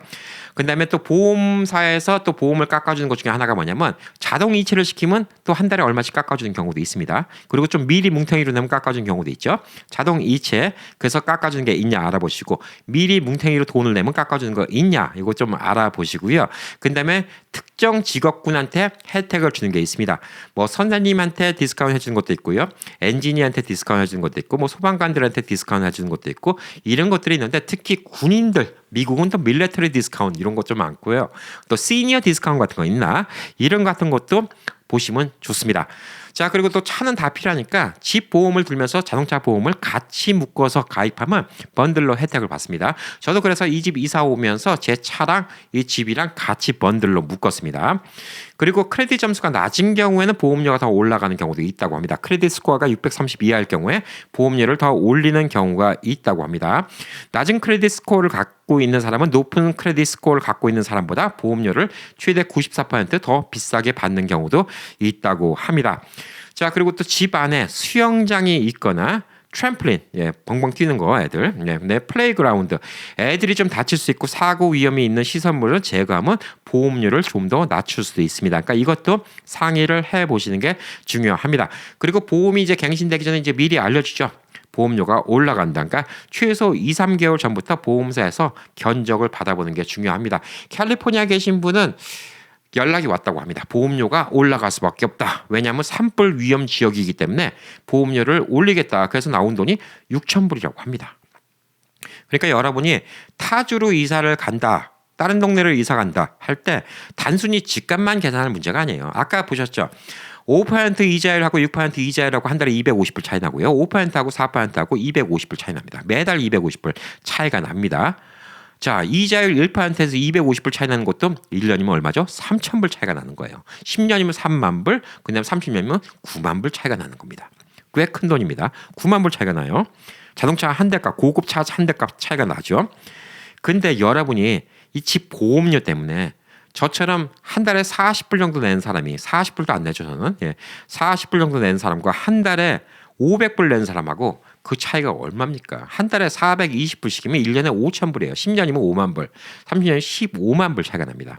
그다음에 또 보험사에서 또 보험을 깎아주는 것 중에 하나가 뭐냐면 자동 이체를 시키면 또 한 달에 얼마씩 깎아주는 경우도 있습니다. 그리고 좀 미리 뭉텅이로 내면 깎아주는 경우도 있죠. 자동 이체 그래서 깎아주는 게 있냐 알아보시고 미리 뭉텅이로 돈을 내면 깎아주는 거 있냐 이거 좀 알아보시고요. 그다음에 특정 직업군한테 혜택을 주는 게 있습니다. 뭐 선생님한테 디스카운트 해주는 것도 있고요. 엔지니어한테 디스카운트 해주는 것도 있고 뭐 소방관들한테 디스카운트 해주는 것도 있고 이런 것들이 있는데 특히 군인들 미국은 또 밀리터리 디스카운트 이런 것 좀 많고요. 또 시니어 디스카운트 같은 거 있나? 이런 같은 것도 보시면 좋습니다. 자, 그리고 또 차는 다 필요하니까 집 보험을 들면서 자동차 보험을 같이 묶어서 가입하면 번들로 혜택을 받습니다. 저도 그래서 이 집 이사 오면서 제 차랑 이 집이랑 같이 번들로 묶었습니다. 그리고 크레딧 점수가 낮은 경우에는 보험료가 더 올라가는 경우도 있다고 합니다. 크레딧 스코어가 630 이하일 경우에 보험료를 더 올리는 경우가 있다고 합니다. 낮은 크레딧 스코어를 갖고 있는 사람은 높은 크레딧 스코어를 갖고 있는 사람보다 보험료를 최대 94%더 비싸게 받는 경우도 있다고 합니다. 자, 그리고 또 집 안에 수영장이 있거나 트램플린, 예, 벙벙 뛰는 거 애들, 네, 플레이그라운드, 애들이 좀 다칠 수 있고 사고 위험이 있는 시설물을 제거하면 보험료를 좀 더 낮출 수도 있습니다. 그러니까 이것도 상의를 해 보시는 게 중요합니다. 그리고 보험이 이제 갱신되기 전에 이제 미리 알려주죠. 보험료가 올라간다. 그러니까 최소 2, 3개월 전부터 보험사에서 견적을 받아보는 게 중요합니다. 캘리포니아 계신 분은 연락이 왔다고 합니다. 보험료가 올라갈 수밖에 없다. 왜냐하면 산불 위험 지역이기 때문에 보험료를 올리겠다. 그래서 나온 돈이 6,000불이라고 합니다. 그러니까 여러분이 타주로 이사를 간다. 다른 동네를 이사 간다 할 때 단순히 집값만 계산할 문제가 아니에요. 아까 보셨죠? 5% 이자율하고 6% 이자율하고 한 달에 250불 차이 나고요. 5%하고 4%하고 250불 차이 납니다. 매달 250불 차이가 납니다. 자, 이자율 1%에서 250불 차이 나는 것도 1년이면 얼마죠? 3,000불 차이가 나는 거예요. 10년이면 3만 불, 그다음 30년이면 9만 불 차이가 나는 겁니다. 꽤 큰 돈입니다. 9만 불 차이가 나요. 자동차 한 대값, 고급 차 한 대값 차이가 나죠. 근데 여러분이 이 집 보험료 때문에 저처럼 한 달에 40불 정도 내는 사람이 40불도 안 내죠 저는. 예, 40불 정도 내는 사람과 한 달에 500불 내는 사람하고 그 차이가 얼마입니까? 한 달에 420불씩이면 1년에 5,000불이에요. 10년이면 5만 불, 30년이면 15만 불 차이가 납니다.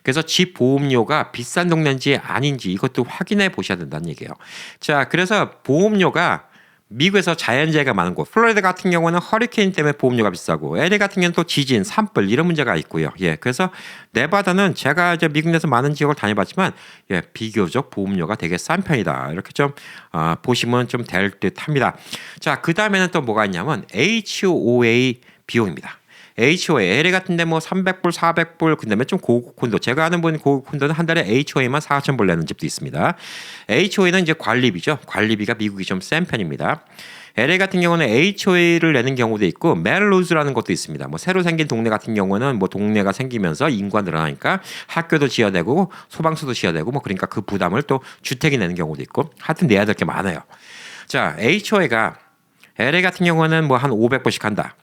그래서 집 보험료가 비싼 동네인지 아닌지 이것도 확인해 보셔야 된다는 얘기예요. 자, 그래서 보험료가 미국에서 자연재해가 많은 곳, 플로리다 같은 경우는 허리케인 때문에 보험료가 비싸고, LA 같은 경우는 또 지진, 산불 이런 문제가 있고요. 예, 그래서 네바다는 제가 이제 미국 내에서 많은 지역을 다녀봤지만, 예, 비교적 보험료가 되게 싼 편이다. 이렇게 좀 보시면 좀 될 듯합니다. 자, 그 다음에는 또 뭐가 있냐면 HOA 비용입니다. HOA, LA 같은데 뭐 300불, 400불, 그다음에 좀 고급 콘도. 제가 아는 분 고급 콘도는 한 달에 HOA만 4,000불 내는 집도 있습니다. HOA는 이제 관리비죠. 관리비가 미국이 좀 센 편입니다. LA 같은 경우는 HOA를 내는 경우도 있고 멜로즈라는 것도 있습니다. 뭐 새로 생긴 동네 같은 경우는 뭐 동네가 생기면서 인구가 늘어나니까 학교도 지어야 되고 소방서도 지어야 되고 뭐 그러니까 그 부담을 또 주택이 내는 경우도 있고 하여튼 내야 될 게 많아요. 자, HOA가 LA 같은 경우는 뭐 한 500불씩 한다.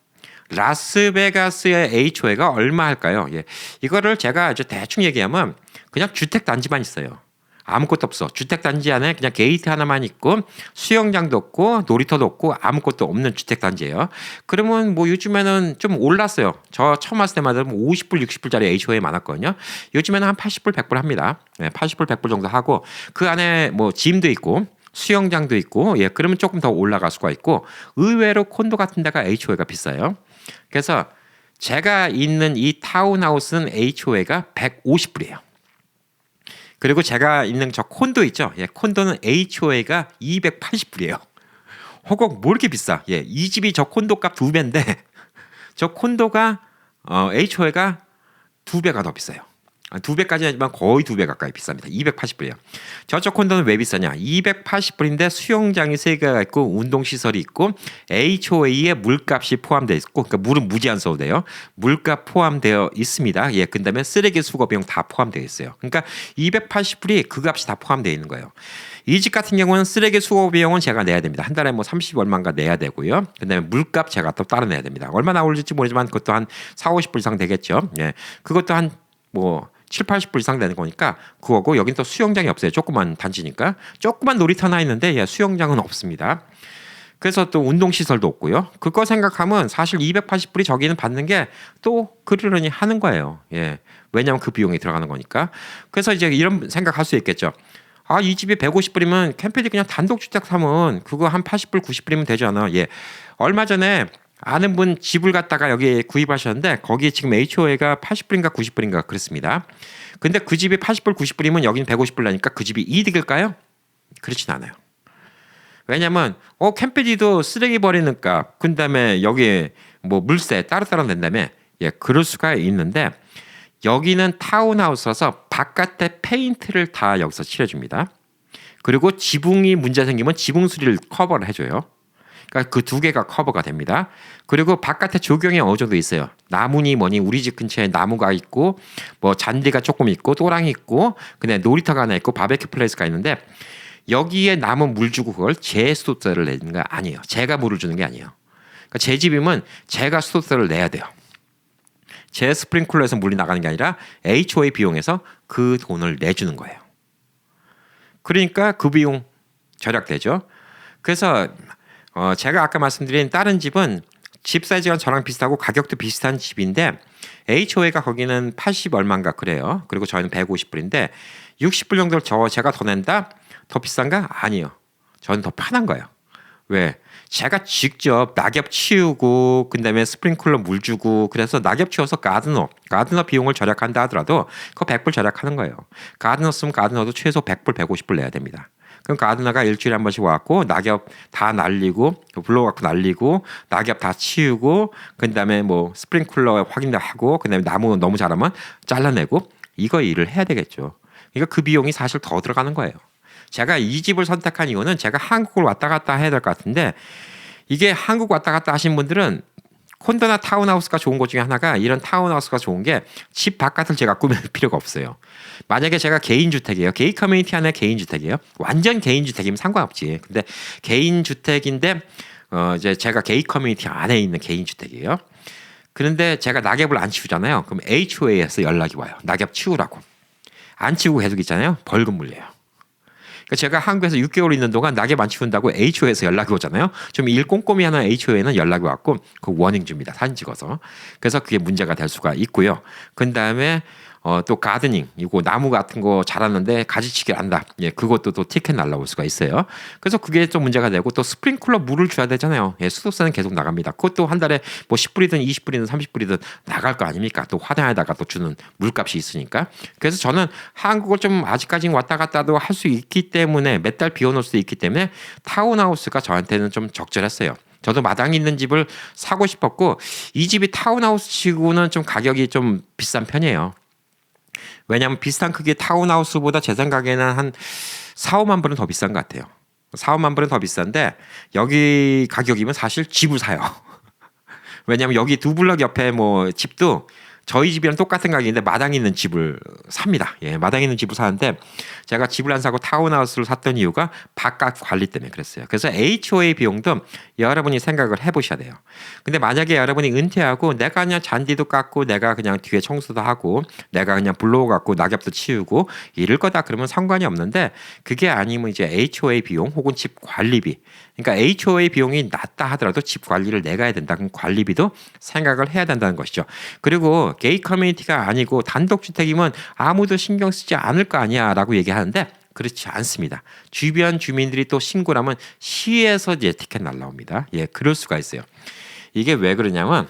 라스베가스의 HOA가 얼마 할까요? 예. 이거를 제가 아주 대충 얘기하면 그냥 주택 단지만 있어요. 아무것도 없어. 주택 단지 안에 그냥 게이트 하나만 있고 수영장도 없고 놀이터도 없고 아무것도 없는 주택 단지예요. 그러면 뭐 요즘에는 좀 올랐어요. 저 처음 왔을 때마다 뭐 50불, 60불짜리 HOA 많았거든요. 요즘에는 한 80불, 100불 합니다. 80불, 100불 정도 하고 그 안에 뭐 짐도 있고 수영장도 있고 예, 그러면 조금 더 올라갈 수가 있고 의외로 콘도 같은 데가 HOA가 비싸요. 그래서 제가 있는 이 타운하우스는 HOA가 150불이에요. 그리고 제가 있는 저 콘도 있죠. 예, 콘도는 HOA가 280불이에요. 허걱 뭐 이렇게 비싸? 예, 이 집이 저 콘도 값 2배인데 저 콘도가 HOA가 2배가 더 비싸요. 2배까지는 아니지만 거의 2배 가까이 비쌉니다. 280불이에요. 저쪽 콘도는 왜 비싸냐? 280불인데 수영장이 3개가 있고 운동시설이 있고 HOA에 물값이 포함되어 있고 그러니까 물은 무제한 써도 돼요. 물값 포함되어 있습니다. 예, 그다음에 쓰레기 수거 비용 다 포함되어 있어요. 그러니까 280불이 그 값이 다 포함되어 있는 거예요. 이 집 같은 경우는 쓰레기 수거 비용은 제가 내야 됩니다. 한 달에 뭐 30 얼마인가 내야 되고요. 그다음에 물값 제가 또 따로 내야 됩니다. 얼마 나올지 모르지만 그것도 한 4, 50불 이상 되겠죠. 예, 그것도 한 뭐 7, 80불 이상 되는 거니까 그거고 여긴 또 수영장이 없어요. 조그만 단지니까. 조그만 놀이터 하나 있는데 예, 수영장은 없습니다. 그래서 또 운동시설도 없고요. 그거 생각하면 사실 280불이 저기는 받는 게 또 그러려니 하는 거예요. 예. 왜냐하면 그 비용이 들어가는 거니까. 그래서 이제 이런 생각할 수 있겠죠. 아, 이 집이 150불이면 캠페디 그냥 단독주택 사면 그거 한 80불, 90불이면 되지 않아. 예. 얼마 전에 아는 분 집을 갖다가 여기 구입하셨는데 거기 지금 HOA가 80불인가 90불인가 그렇습니다. 근데 그 집이 80불 90불이면 여긴 150불 나니까 그 집이 이득일까요? 그렇진 않아요. 왜냐면 캠페디도 쓰레기 버리는 값 그다음에 여기 뭐 물세 따로따로 낸다며 예, 그럴 수가 있는데 여기는 타운하우스라서 바깥에 페인트를 다 여기서 칠해줍니다. 그리고 지붕이 문제 생기면 지붕 수리를 커버를 해줘요. 그러니까 그 두 개가 커버가 됩니다. 그리고 바깥에 조경이 어느 정도 있어요. 나무니 뭐니 우리 집 근처에 나무가 있고 뭐 잔디가 조금 있고 또랑이 있고 그다음에 놀이터가 하나 있고 바베큐 플레이스가 있는데 여기에 남은 물 주고 그걸 제 수도세를 내는 거 아니에요. 제가 물을 주는 게 아니에요. 그러니까 제 집이면 제가 수도세를 내야 돼요. 제 스프링클러에서 물이 나가는 게 아니라 HOA 비용에서 그 돈을 내주는 거예요. 그러니까 그 비용 절약되죠. 그래서 제가 아까 말씀드린 다른 집은 집 사이즈가 저랑 비슷하고 가격도 비슷한 집인데 HOA가 거기는 80 얼마인가 그래요. 그리고 저희는 150불인데 60불 정도를 제가 더 낸다? 더 비싼가? 아니요. 저는 더 편한 거예요. 왜? 제가 직접 낙엽 치우고 그다음에 스프링클러 물 주고 그래서 낙엽 치워서 가드너 비용을 절약한다 하더라도 그거 100불 절약하는 거예요. 가드너 쓰면 가드너도 최소 100불 150불 내야 됩니다. 그럼 가드너가 일주일에 한 번씩 와갖고 낙엽 다 날리고 불러갖고 날리고 낙엽 다 치우고 그다음에 뭐 스프링클러 확인도 하고 그다음에 나무 너무 자라면 잘라내고 이거 일을 해야 되겠죠. 그러니까 그 비용이 사실 더 들어가는 거예요. 제가 이 집을 선택한 이유는 제가 한국을 왔다 갔다 해야 될 것 같은데 이게 한국 왔다 갔다 하신 분들은 콘도나 타운하우스가 좋은 것 중에 하나가 이런 타운하우스가 좋은 게 집 바깥을 제가 꾸밀 필요가 없어요. 만약에 제가 개인주택이에요. 개인 커뮤니티 안에 개인주택이에요. 완전 개인주택이면 상관없지. 근데 개인주택인데 이제 제가 개인 커뮤니티 안에 있는 개인주택이에요. 그런데 제가 낙엽을 안 치우잖아요. 그럼 HOA에서 연락이 와요. 낙엽 치우라고. 안 치우고 계속 있잖아요. 벌금 물려요. 제가 한국에서 6개월 있는 동안 낙엽 안 치운다고 HOA에서 연락이 오잖아요. 좀 일 꼼꼼히 하는 HOA는 연락이 왔고 그 워닝 줍니다. 사진 찍어서. 그래서 그게 문제가 될 수가 있고요. 그 다음에 또 가드닝 이거 나무 같은 거 자랐는데 가지치기를 한다. 예, 그것도 또 티켓 날라올 수가 있어요. 그래서 그게 좀 문제가 되고 또 스프링클러 물을 줘야 되잖아요. 예, 수도세는 계속 나갑니다. 그것도 한 달에 뭐 10불이든 20불이든 30불이든 나갈 거 아닙니까? 또 화단에다가 또 주는 물값이 있으니까. 그래서 저는 한국을 좀 아직까지는 왔다 갔다도 할 수 있기 때문에 몇 달 비워놓을 수도 있기 때문에 타운하우스가 저한테는 좀 적절했어요. 저도 마당 있는 집을 사고 싶었고 이 집이 타운하우스 치고는 좀 가격이 좀 비싼 편이에요. 왜냐하면 비슷한 크기의 타운하우스보다 제 생각에는 한 4, 5만 불은 더 비싼 것 같아요. 4, 5만 불은 더 비싼데 여기 가격이면 사실 집을 사요. 왜냐하면 여기 두 블럭 옆에 뭐 집도 저희 집이랑 똑같은 가격인데 마당에 있는 집을 삽니다. 예, 마당에 있는 집을 사는데 제가 집을 안 사고 타운하우스를 샀던 이유가 바깥 관리 때문에 그랬어요. 그래서 HOA 비용도 여러분이 생각을 해보셔야 돼요. 근데 만약에 여러분이 은퇴하고 내가 그냥 잔디도 깎고 내가 그냥 뒤에 청소도 하고 내가 그냥 블로우 갖고 낙엽도 치우고 이럴 거다 그러면 상관이 없는데 그게 아니면 이제 HOA 비용 혹은 집 관리비 그러니까 HOA 비용이 낮다 하더라도 집 관리를 내가 해야 된다. 그럼 관리비도 생각을 해야 된다는 것이죠. 그리고 게이 커뮤니티가 아니고 단독주택이면 아무도 신경 쓰지 않을 거 아니야 라고 얘기하는데 그렇지 않습니다. 주변 주민들이 또 신고를 하면 시에서 이제 티켓 날라옵니다. 예, 그럴 수가 있어요. 이게 왜 그러냐면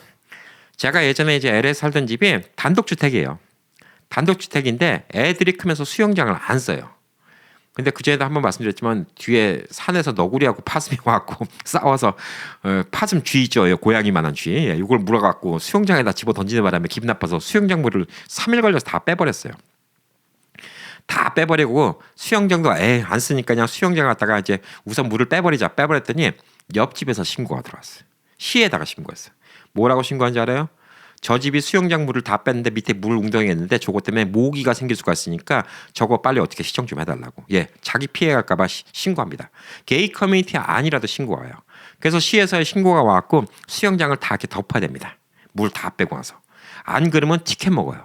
제가 예전에 이제 LA 살던 집이 단독주택이에요. 단독주택인데 애들이 크면서 수영장을 안 써요. 근데 그전에도 한번 말씀드렸지만 뒤에 산에서 너구리하고 파슴이 와갖고 싸워서 파슴 쥐 있죠. 고양이만한 쥐. 이걸 물어갖고 수영장에다 집어 던지는 바람에 기분 나빠서 수영장 물을 3일 걸려서 다 빼버렸어요. 다 빼버리고 수영장도 안 쓰니까 그냥 수영장 갔다가 이제 우선 물을 빼버렸더니 옆집에서 신고가 들어왔어요. 시에다가 신고했어요. 뭐라고 신고한지 알아요? 저 집이 수영장 물을 다 뺐는데 밑에 물 웅덩이 있는데 저거 때문에 모기가 생길 수가 있으니까 저거 빨리 어떻게 시정 좀 해달라고. 예, 자기 피해갈까 봐 신고합니다. 게이 커뮤니티 아니라도 신고가 와요. 그래서 시에서 신고가 와갖고 수영장을 다 이렇게 덮어야 됩니다. 물 다 빼고 나서. 안 그러면 티켓 먹어요.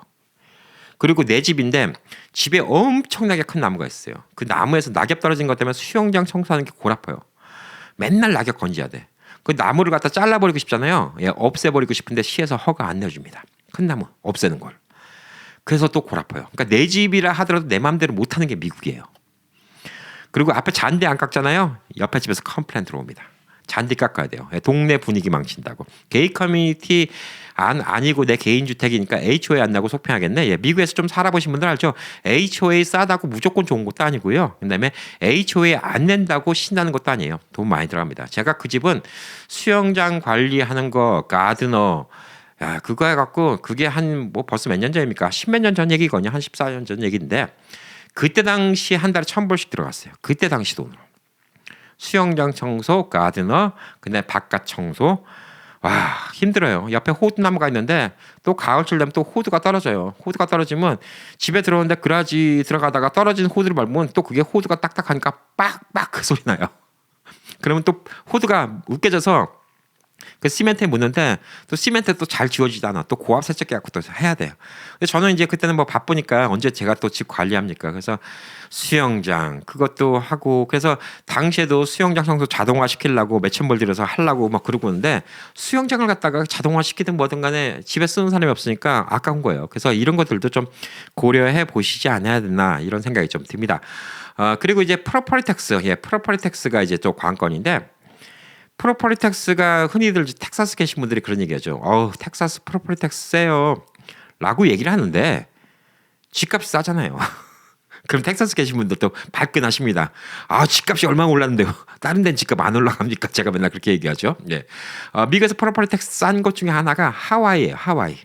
그리고 내 집인데 집에 엄청나게 큰 나무가 있어요. 그 나무에서 낙엽 떨어진 것 때문에 수영장 청소하는 게 골아파요. 맨날 낙엽 건져야 돼. 그 나무를 갖다 잘라버리고 싶잖아요. 예, 없애버리고 싶은데 시에서 허가 안 내줍니다. 큰 나무 없애는 걸. 그래서 또 골아파요. 그러니까 내 집이라 하더라도 내 마음대로 못하는 게 미국이에요. 그리고 앞에 잔디 안 깎잖아요. 옆에 집에서 컴플레인 들어옵니다. 잔디 깎아야 돼요. 예, 동네 분위기 망친다고. 게이 커뮤니티 아니고 내 개인 주택이니까 HOA 안 나고 속편하겠네. 예, 미국에서 좀 살아보신 분들 알죠? HOA 싸다고 무조건 좋은 것도 아니고요. 그다음에 HOA 안 낸다고 신나는 것도 아니에요. 돈 많이 들어갑니다. 제가 그 집은 수영장 관리하는 거, 가드너, 야, 그거 해갖고 그게 한 뭐 벌써 몇 년 전입니까? 10몇 년 전 얘기거든요. 한 14년 전 얘기인데 그때 당시 한 달에 1,000불씩 들어갔어요. 그때 당시 돈으로. 수영장 청소, 가드너, 그다음에 바깥 청소. 와, 힘들어요. 옆에 호두나무가 있는데 또 가을철 되면 또 호두가 떨어져요. 호두가 떨어지면 집에 들어오는데 그라지 들어가다가 떨어진 호두를 밟으면 또 그게 호두가 딱딱하니까 빡빡 그 소리 나요. 그러면 또 호두가 으깨져서 그 시멘트에 묻는데 또 시멘트 또 잘 지워지지 않아. 또 고압 세척기 갖고 또 해야 돼요. 근데 저는 이제 그때는 뭐 바쁘니까 언제 제가 또 집 관리합니까? 그래서 수영장 그것도 하고 그래서 당시에도 수영장 청소 자동화 시키려고 몇천 불 들여서 하려고 막 그러고 있는데 수영장을 갖다가 자동화 시키든 뭐든 간에 집에 쓰는 사람이 없으니까 아까운 거예요. 그래서 이런 것들도 좀 고려해 보시지 않아야 되나 이런 생각이 좀 듭니다. 그리고 이제 프로퍼티 텍스, 프로퍼티 텍스가 이제 또 관건인데 프로퍼티 텍스가 흔히들 텍사스 계신 분들이 그런 얘기하죠. 텍사스 프로퍼티 텍스 세요. 라고 얘기를 하는데 집값이 싸잖아요. 그럼 텍사스 계신 분들도 발끈하십니다. 집값이 얼마나 올랐는데요. 다른 데는 집값 안 올라갑니까? 제가 맨날 그렇게 얘기하죠. 예. 미국에서 프로퍼티 텍스 싼 것 중에 하나가 하와이예요. 하와이.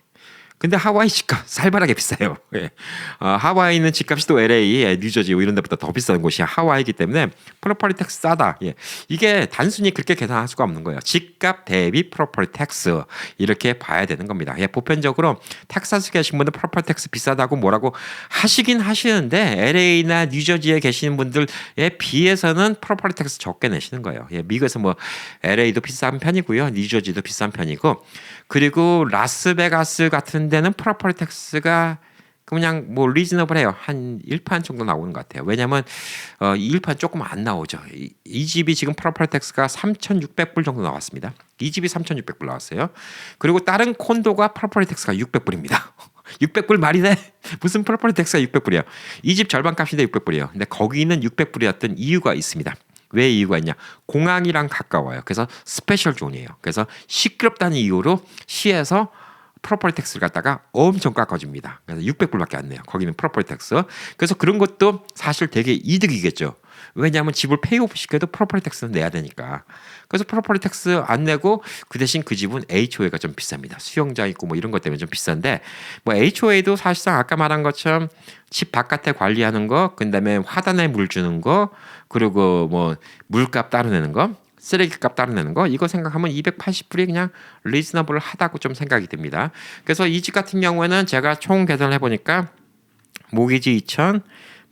근데 하와이 집값 살벌하게 비싸요. 예. 하와이는 집값이 또 LA, 뉴저지 이런 데보다 더 비싼 곳이 하와이이기 때문에 프로퍼티 텍스 싸다. 예. 이게 단순히 그렇게 계산할 수가 없는 거예요. 집값 대비 프로퍼티 텍스 이렇게 봐야 되는 겁니다. 예. 보편적으로 텍사스 계신 분들 프로퍼티 텍스 비싸다고 뭐라고 하시긴 하시는데 LA나 뉴저지에 계시는 분들에 비해서는 프로퍼티 텍스 적게 내시는 거예요. 예. 미국에서 뭐 LA도 비싼 편이고요. 뉴저지도 비싼 편이고 그리고 라스베가스 같은 데는 프로퍼티 텍스가 그냥 뭐 리즈너블해요. 한 1판 정도 나오는 것 같아요. 왜냐하면 1판 조금 안 나오죠. 이 집이 지금 프로퍼티 텍스가 3,600불 정도 나왔습니다. 이 집이 3,600불 나왔어요. 그리고 다른 콘도가 프로퍼티 텍스가 600불입니다. 600불 말이 돼? 무슨 프로퍼티 텍스가 600불이야? 이 집 절반 값인데 600불이에요. 근데 거기는 600불이었던 이유가 있습니다. 왜 이유가 있냐? 공항이랑 가까워요. 그래서 스페셜 존이에요. 그래서 시끄럽다는 이유로 시에서 프로퍼티 텍스를 갖다가 엄청 깎아줍니다. 그래서 600불밖에 안 내요. 거기는 프로퍼티 텍스. 그래서 그런 것도 사실 되게 이득이겠죠. 왜냐하면 집을 페이오프 시켜도 프로퍼티 텍스는 내야 되니까. 그래서 프로퍼티 텍스 안 내고 그 대신 그 집은 HOA가 좀 비쌉니다. 수영장 있고 뭐 이런 것 때문에 좀 비싼데 뭐 HOA도 사실상 아까 말한 것처럼 집 바깥에 관리하는 거, 그다음에 화단에 물 주는 거, 그리고 뭐 물값 따로 내는 거, 쓰레기값 따로 내는 거, 이거 생각하면 280불이 그냥 리즈너블 하다고 좀 생각이 듭니다. 그래서 이 집 같은 경우에는 제가 총 계산을 해보니까 모기지 2,000,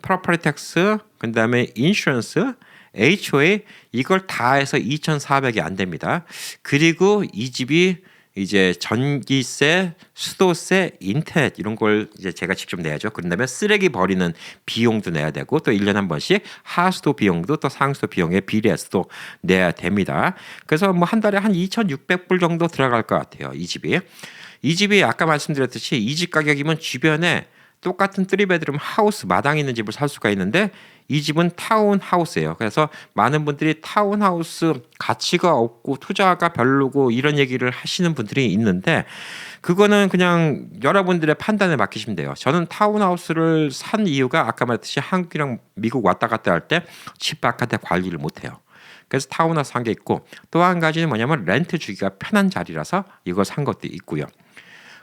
프로퍼티 텍스, 그다음에 인슈런스, HOA 이걸 다 해서 2,400이 안 됩니다. 그리고 이 집이 이제 전기세, 수도세, 인터넷 이런 걸 이제 제가 직접 내야죠. 그런다면 쓰레기 버리는 비용도 내야 되고 또 1년에 한 번씩 하수도 비용도 또 상수도 비용에 비례해서도 내야 됩니다. 그래서 뭐 한 달에 한 2,600불 정도 들어갈 것 같아요. 이 집이 아까 말씀드렸듯이 이 집 가격이면 주변에 똑같은 3베드룸 하우스 마당 있는 집을 살 수가 있는데 이 집은 타운하우스예요. 그래서 많은 분들이 타운하우스 가치가 없고 투자가 별로고 이런 얘기를 하시는 분들이 있는데 그거는 그냥 여러분들의 판단에 맡기시면 돼요. 저는 타운하우스를 산 이유가 아까 말했듯이 한국이랑 미국 왔다 갔다 할 때 집 바깥에 관리를 못해요. 그래서 타운하우스 한 게 있고 또 한 가지는 뭐냐면 렌트 주기가 편한 자리라서 이걸 산 것도 있고요.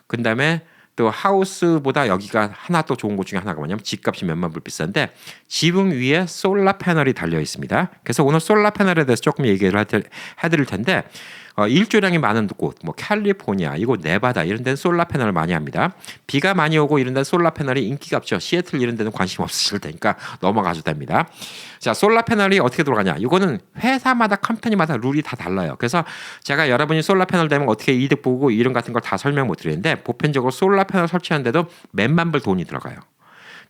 그다음에 또 하우스보다 여기가 하나 또 좋은 곳 중에 하나가 뭐냐면 집값이 몇만 불 비싼데 지붕 위에 솔라 패널이 달려 있습니다. 그래서 오늘 솔라 패널에 대해서 조금 얘기를 해드릴 텐데 일조량이 많은 곳, 뭐 캘리포니아, 이곳 네바다 이런 데는 솔라 패널을 많이 합니다. 비가 많이 오고 이런 데는 솔라 패널이 인기가 없죠. 시애틀 이런 데는 관심 없으실 테니까 넘어가셔도 됩니다. 자, 솔라 패널이 어떻게 들어가냐? 이거는 회사마다 컴퍼니마다 룰이 다 달라요. 그래서 제가 여러분이 솔라 패널 되면 어떻게 이득 보고 이런 같은 걸 다 설명 못 드리는데 보편적으로 솔라 패널 설치하는데도 몇만 불 돈이 들어가요.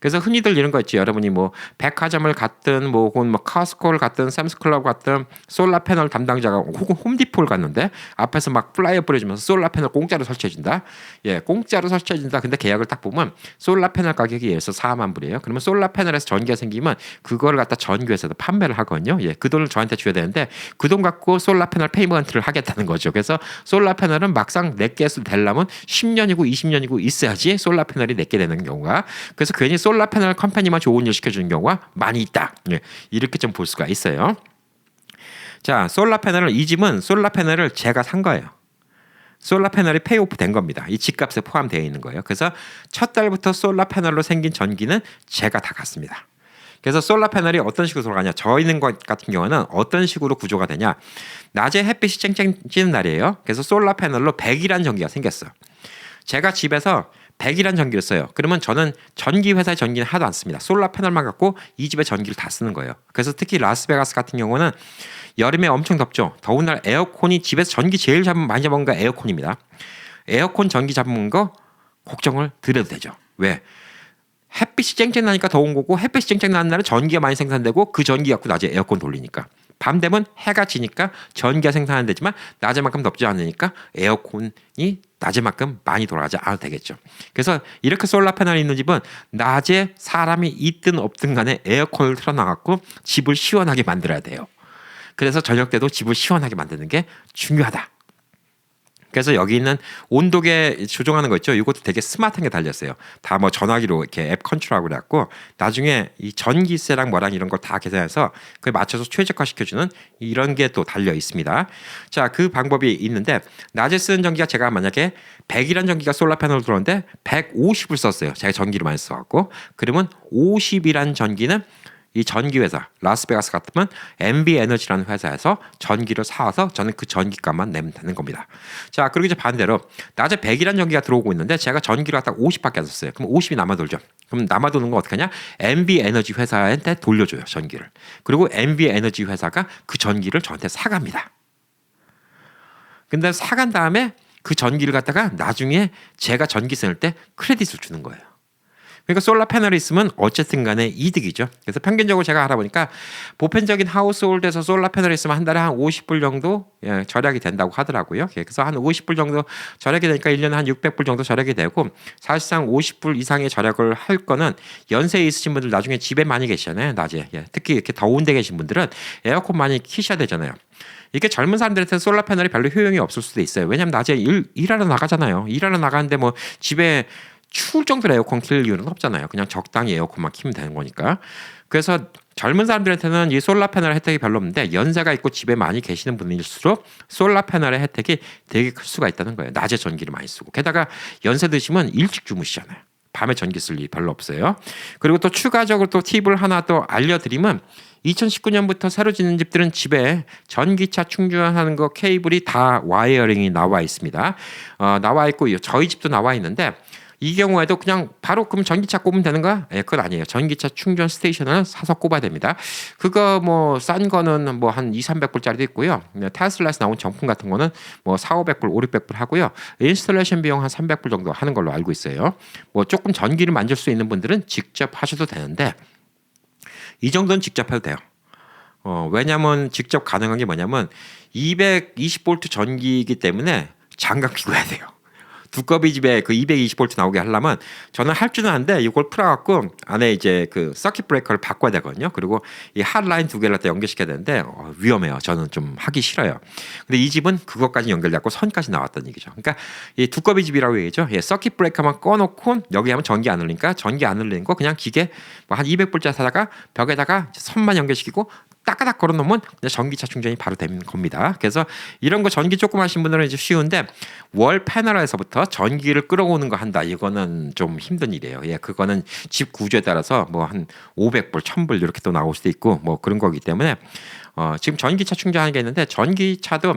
그래서 흔히들 이런 거 있지. 여러분이 뭐 백화점을 갔든 뭐 혹은 뭐 카스코를 갔든 샘스클럽 갔든 솔라 패널 담당자가 혹은 홈디포를 갔는데 앞에서 막 플라이어 뿌려주면서 솔라 패널 공짜로 설치해준다. 예, 공짜로 설치해준다. 근데 계약을 딱 보면 솔라 패널 가격이 예를 들어서 4만 불이에요. 그러면 솔라 패널에서 전기가 생기면 그거를 갖다 전기회사에다 판매를 하거든요. 예, 그 돈을 저한테 줘야 되는데 그 돈 갖고 솔라 패널 페이먼트를 하겠다는 거죠. 그래서 솔라 패널은 막상 내게 되려면 10년이고 20년이고 있어야지 솔라 패널이 내게 되는 경우가. 그래서 괜히 솔라 패널 컴퍼니만 좋은 일 시켜주는 경우가 많이 있다. 예, 이렇게 좀 볼 수가 있어요. 자, 이 집은 솔라 패널을 제가 산 거예요. 솔라 패널이 페이오프 된 겁니다. 이 집값에 포함되어 있는 거예요. 그래서 첫 달부터 솔라 패널로 생긴 전기는 제가 다 갔습니다. 그래서 솔라 패널이 어떤 식으로 돌아가냐? 저 있는 것 같은 경우는 어떤 식으로 구조가 되냐? 낮에 햇빛이 쨍쨍 찌는 날이에요. 그래서 솔라 패널로 100이라는 전기가 생겼어요. 제가 집에서 100이라는 전기를 써요. 그러면 저는 전기 회사의 전기는 하나도 안 씁니다. 솔라 패널만 갖고 이 집의 전기를 다 쓰는 거예요. 그래서 특히 라스베가스 같은 경우는 여름에 엄청 덥죠. 더운 날 에어컨이 집에서 전기 제일 많이 잡은 거 에어컨입니다. 에어컨 전기 잡은 거 걱정을 드려도 되죠. 왜? 햇빛이 쨍쨍 나니까 더운 거고 햇빛이 쨍쨍 나는 날은 전기가 많이 생산되고 그 전기 갖고 낮에 에어컨 돌리니까. 밤 되면 해가 지니까 전기가 생산은 되지만 낮에만큼 덥지 않으니까 에어컨이 낮에만큼 많이 돌아가지 않아도 되겠죠. 그래서 이렇게 솔라 패널이 있는 집은 낮에 사람이 있든 없든 간에 에어컨을 틀어놔갖고 집을 시원하게 만들어야 돼요. 그래서 저녁 때도 집을 시원하게 만드는 게 중요하다. 그래서 여기 있는 온도계 조정하는 거 있죠. 이것도 되게 스마트한 게 달렸어요. 다 뭐 전화기로 이렇게 앱 컨트롤하고 그래갖고 나중에 이 전기세랑 뭐랑 이런 걸 다 계산해서 그에 맞춰서 최적화 시켜주는 이런 게 또 달려 있습니다. 자, 그 방법이 있는데 낮에 쓰는 전기가 제가 만약에 100이란 전기가 솔라 패널로 들어오는데 150을 썼어요. 제가 전기를 많이 써갖고 그러면 50이란 전기는 이 전기회사 라스베가스 같으면 MB 에너지라는 회사에서 전기를 사와서 저는 그 전기값만 내면 되는 겁니다. 자, 그리고 이제 반대로 낮에 100이라는 전기가 들어오고 있는데 제가 전기를 갖다 50밖에 안 썼어요. 그럼 50이 남아돌죠. 그럼 남아도는 거 어떻게 하냐? MB 에너지 회사한테 돌려줘요, 전기를. 그리고 MB 에너지 회사가 그 전기를 저한테 사갑니다. 근데 사간 다음에 그 전기를 갖다가 나중에 제가 전기 쓸 때 크레딧을 주는 거예요. 그러니까 솔라 패널이 있으면 어쨌든 간에 이득이죠. 그래서 평균적으로 제가 알아보니까 보편적인 하우스홀드에서 솔라 패널이 있으면 한 달에 한 50불 정도 절약이 된다고 하더라고요. 그래서 한 50불 정도 절약이 되니까 1년에 한 600불 정도 절약이 되고, 사실상 50불 이상의 절약을 할 거는 연세에 있으신 분들, 나중에 집에 많이 계시잖아요. 낮에. 특히 이렇게 더운 데 계신 분들은 에어컨 많이 키셔야 되잖아요. 이게 젊은 사람들한테 솔라 패널이 별로 효용이 없을 수도 있어요. 왜냐면 낮에 일하러 나가잖아요. 일하러 나가는데 뭐 집에 추울 정도로 에어컨 킬 이유는 없잖아요. 그냥 적당히 에어컨만 키면 되는 거니까. 그래서 젊은 사람들한테는 이 솔라 패널 혜택이 별로 없는데, 연세가 있고 집에 많이 계시는 분일수록 솔라 패널의 혜택이 되게 클 수가 있다는 거예요. 낮에 전기를 많이 쓰고, 게다가 연세 드시면 일찍 주무시잖아요. 밤에 전기 쓸 일이 별로 없어요. 그리고 또 추가적으로 또 팁을 하나 또 알려드리면, 2019년부터 새로 짓는 집들은 집에 전기차 충전하는 거 케이블이 다 와이어링이 나와 있습니다. 나와 있고 저희 집도 나와 있는데, 이 경우에도 그냥 바로 그럼 전기차 꼽으면 되는 거야? 그건 아니에요. 전기차 충전 스테이션을 사서 꼽아야 됩니다. 그거 뭐 싼 거는 뭐 한 200~300불짜리도 있고요. 테슬라에서 나온 정품 같은 거는 뭐 400~500불, 500~600불 하고요. 인스톨레이션 비용 한 300불 정도 하는 걸로 알고 있어요. 뭐 조금 전기를 만질 수 있는 분들은 직접 하셔도 되는데, 이 정도는 직접 해도 돼요. 왜냐면 직접 가능한 게 뭐냐면 220V 전기이기 때문에 장갑 끼고 해야 돼요. 두꺼비 집에 그 220V 나오게 하려면, 저는 할 줄은 아는데 이걸 풀어갖고 안에 이제 그 서킷 브레이커를 바꿔야 되거든요. 그리고 이 핫라인 두 개를 갖다 연결시켜야 되는데 위험해요. 저는 좀 하기 싫어요. 근데 이 집은 그것까지 연결되고 선까지 나왔던 얘기죠. 그러니까 이 두꺼비 집이라고 얘기죠. 서킷 브레이커만 꺼놓고 여기 하면 전기 안 흘리니까, 전기 안 흘리는 거 그냥 기계 뭐 한 200불짜리 사다가 벽에다가 선만 연결시키고 따까닥 걸어놓으면 전기차 충전이 바로 되는 겁니다. 그래서 이런 거 전기 조금 하신 분들은 이제 쉬운데, 월 패널에서부터 전기를 끌어오는 거 한다, 이거는 좀 힘든 일이에요. 그거는 집 구조에 따라서 뭐 한 500불, 1000불 이렇게 또 나올 수도 있고 뭐 그런 거기 때문에 지금 전기차 충전하는 게 있는데, 전기차도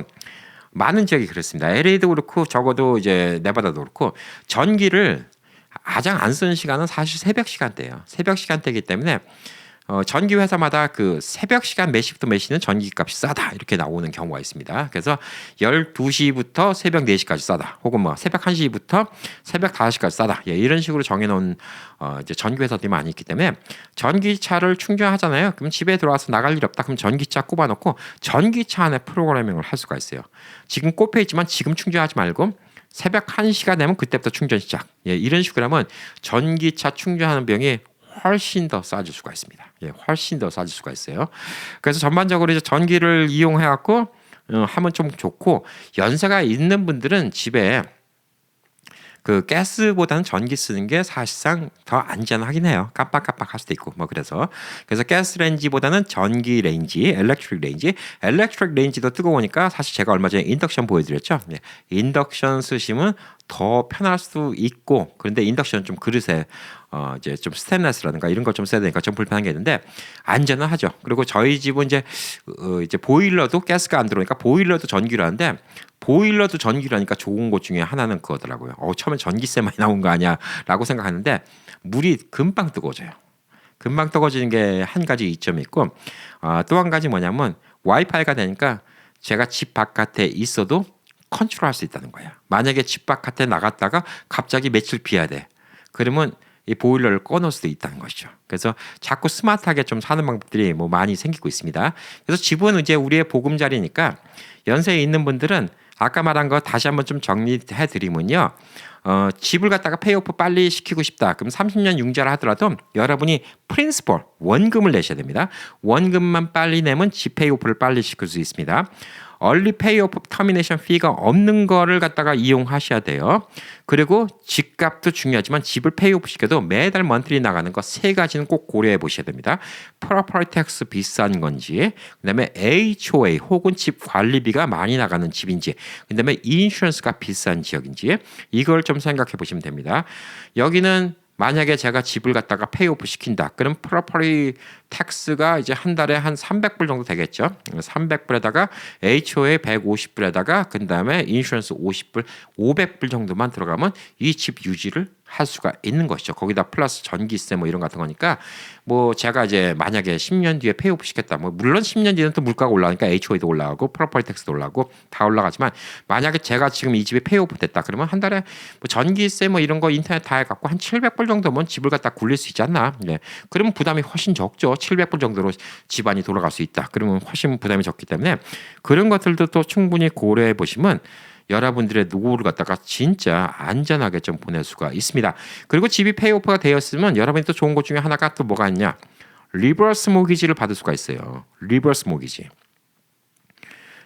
많은 지역이 그렇습니다. LA도 그렇고 적어도 이제 네바다도 그렇고, 전기를 가장 안 쓰는 시간은 사실 새벽 시간대예요. 새벽 시간대이기 때문에 전기 회사마다 그 새벽 시간 몇 시부터 몇 시는 전기값이 싸다 이렇게 나오는 경우가 있습니다. 그래서 12시부터 새벽 4시까지 싸다, 혹은 뭐 새벽 1시부터 새벽 5시까지 싸다, 이런 식으로 정해놓은 이제 전기 회사들이 많이 있기 때문에, 전기차를 충전하잖아요. 그럼 집에 들어와서 나갈 일이 없다. 그럼 전기차 꼽아놓고 전기차 안에 프로그래밍을 할 수가 있어요. 지금 꼽혀 있지만 지금 충전하지 말고 새벽 1시가 되면 그때부터 충전 시작. 이런 식으로 하면 전기차 충전하는 비용이 훨씬 더 싸질 수가 있습니다. 훨씬 더 싸질 수가 있어요. 그래서 전반적으로 이제 전기를 이용해 갖고 하면 좀 좋고, 연세가 있는 분들은 집에 그 가스보다는 전기 쓰는 게 사실상 더 안전하긴 해요. 깜빡깜빡 할 수도 있고 뭐. 그래서 가스 레인지보다는 전기 레인지, 엘렉트릭 레인지도 뜨거우니까, 사실 제가 얼마 전에 인덕션 보여드렸죠. 인덕션 쓰시면 더 편할 수 있고, 그런데 인덕션은 좀 그릇에 이제 좀 스테인리스라든가 이런 걸 좀 써야 되니까 좀 불편한 게 있는데, 안전은 하죠. 그리고 저희 집은 이제 보일러도 가스가 안 들어오니까 보일러도 전기로 하는데, 보일러도 전기로 하니까 좋은 것 중에 하나는 그거더라고요. 처음에 전기세 많이 나온 거 아니야 라고 생각하는데, 물이 금방 뜨거워져요. 금방 뜨거워지는 게 한 가지 이점이 있고, 또 한 가지 뭐냐면 와이파이가 되니까 제가 집 바깥에 있어도 컨트롤할 수 있다는 거예요. 만약에 집 바깥에 나갔다가 갑자기 며칠 비야 돼, 그러면 이 보일러를 꺼놓을 수도 있다는 것이죠. 그래서 자꾸 스마트하게 좀 사는 방법들이 뭐 많이 생기고 있습니다. 그래서 집은 이제 우리의 보금자리니까, 연세에 있는 분들은 아까 말한 거 다시 한번 좀 정리해 드리면요. 집을 갖다가 페이오프 빨리 시키고 싶다. 그럼 30년 융자를 하더라도 여러분이 프린시펄, 원금을 내셔야 됩니다. 원금만 빨리 내면 집 페이오프를 빨리 시킬 수 있습니다. 얼리 페이오프 터미네이션 피가 없는 거를 갖다가 이용하셔야 돼요. 그리고 집값도 중요하지만 집을 페이오프 시켜도 매달 먼트리 나가는 거 세 가지는 꼭 고려해 보셔야 됩니다. 프로퍼티 텍스 비싼 건지, 그다음에 HOA 혹은 집 관리비가 많이 나가는 집인지, 그다음에 인슈런스가 비싼 지역인지, 이걸 좀 생각해 보시면 됩니다. 여기는 만약에 제가 집을 갖다가 페이오프 시킨다, 그럼 프로퍼티 텍스가 이제 한 달에 한 300불 정도 되겠죠. 300불에다가 HOA 150불에다가 그다음에 인슈런스 50불, 500불 정도만 들어가면 이 집 유지를 할 수가 있는 것이죠. 거기다 플러스 전기세 뭐 이런 같은 거니까 뭐 제가 이제 만약에 10년 뒤에 페이오프 시켰다. 뭐 물론 10년 뒤에는 또 물가가 올라가니까 HOA도 올라가고 프로퍼티 텍스도 올라가고 다 올라가지만 만약에 제가 지금 이 집이 페이오프 됐다. 그러면 한 달에 뭐 전기세 뭐 이런 거 인터넷 다 해갖고 한 700불 정도면 집을 갖다 굴릴 수 있지 않나? 예. 그러면 부담이 훨씬 적죠. 700불 정도로 집안이 돌아갈 수 있다. 그러면 훨씬 부담이 적기 때문에 그런 것들도 또 충분히 고려해 보시면 여러분들의 노후를 갖다가 진짜 안전하게 좀 보낼 수가 있습니다. 그리고 집이 페이오프가 되었으면 여러분이 또 좋은 것 중에 하나가 또 뭐가 있냐? 리버스 모기지를 받을 수가 있어요. 리버스 모기지.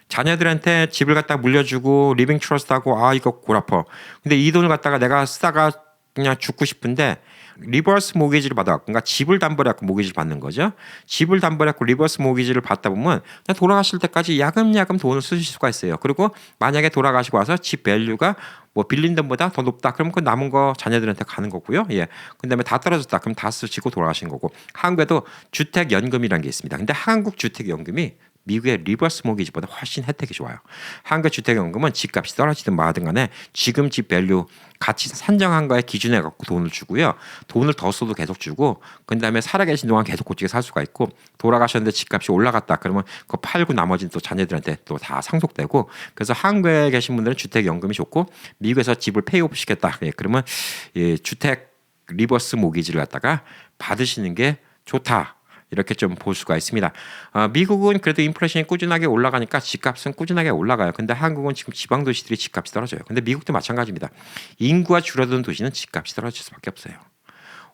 자녀들한테 집을 갖다 물려주고 리빙 트러스트하고 이거 골 아파. 근데 이 돈을 갖다가 내가 쓰다가 그냥 죽고 싶은데 리버스 모기지를 받아, 그러니까 집을 담보로 해서 모기지를 받는 거죠. 집을 담보로 해서 리버스 모기지를 받다 보면 돌아가실 때까지 야금야금 돈을 쓰실 수가 있어요. 그리고 만약에 돌아가시고 와서 집 밸류가 뭐 빌린 돈보다 더 높다, 그러면 그 남은 거 자녀들한테 가는 거고요. 예. 그다음에 다 떨어졌다, 그럼 다 쓰시고 돌아가신 거고. 한국에도 주택연금이라는 게 있습니다. 근데 한국 주택연금이 미국의 리버스 모기지보다 훨씬 혜택이 좋아요. 한국 주택연금은 집값이 떨어지든 마든 간에 지금 집 밸류 가치 산정한 거에 기준해 갖고 돈을 주고요. 돈을 더 써도 계속 주고, 그다음에 살아계신 동안 계속 고치게 살 수가 있고, 돌아가셨는데 집값이 올라갔다 그러면 그거 팔고 나머지는 또 자녀들한테 또 다 상속되고. 그래서 한국에 계신 분들은 주택연금이 좋고, 미국에서 집을 페이오프 시켰다. 예, 그러면 주택 리버스 모기지를 갖다가 받으시는 게 좋다. 이렇게 좀 볼 수가 있습니다. 미국은 그래도 인플레이션이 꾸준하게 올라가니까 집값은 꾸준하게 올라가요. 근데 한국은 지금 지방 도시들이 집값이 떨어져요. 근데 미국도 마찬가지입니다. 인구가 줄어드는 도시는 집값이 떨어질 수밖에 없어요.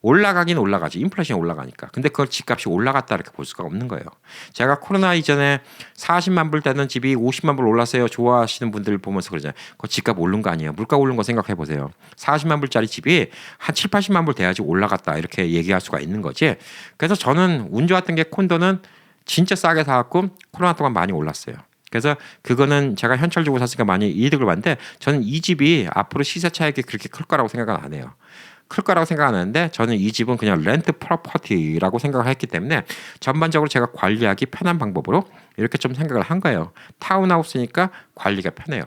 올라가긴 올라가지. 인플레이션이 올라가니까. 근데 그걸 집값이 올라갔다 이렇게 볼 수가 없는 거예요. 제가 코로나 이전에 40만 불 되는 집이 50만 불 올랐어요. 좋아하시는 분들 보면서 그러잖아요. 그 집값 오른 거 아니에요. 물가 오른 거 생각해 보세요. 40만 불짜리 집이 한 7, 80만 불 돼야지 올라갔다 이렇게 얘기할 수가 있는 거지. 그래서 저는 운 좋았던 게 콘도는 진짜 싸게 사갖고 코로나 동안 많이 올랐어요. 그래서 그거는 제가 현찰 주고 샀으니까 많이 이득을 봤는데, 저는 이 집이 앞으로 시세 차익이 그렇게 클 거라고 생각은 안 해요. 클 거라고 생각 안 하는데, 저는 이 집은 그냥 렌트 프로퍼티라고 생각을 했기 때문에 전반적으로 제가 관리하기 편한 방법으로 이렇게 좀 생각을 한 거예요. 타운하우스니까 관리가 편해요.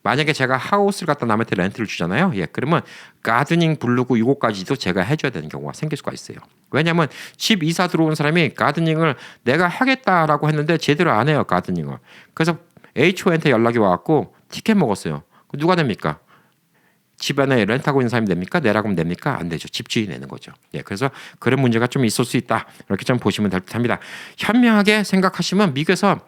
만약에 제가 하우스를 갖다 남한테 렌트를 주잖아요. 예, 그러면 가드닝 부르고 이거까지도 제가 해줘야 되는 경우가 생길 수가 있어요. 왜냐하면 집 이사 들어온 사람이 가드닝을 내가 하겠다라고 했는데 제대로 안 해요, 가드닝을. 그래서 HO한테 연락이 와갖고 티켓 먹었어요. 누가 냅니까? 집안에 렌트하고 있는 사람이 냅니까? 내라고 하면 냅니까? 안 되죠. 집주인이 내는 거죠. 예, 그래서 그런 문제가 좀 있을 수 있다. 이렇게 좀 보시면 될 듯합니다. 현명하게 생각하시면 미국에서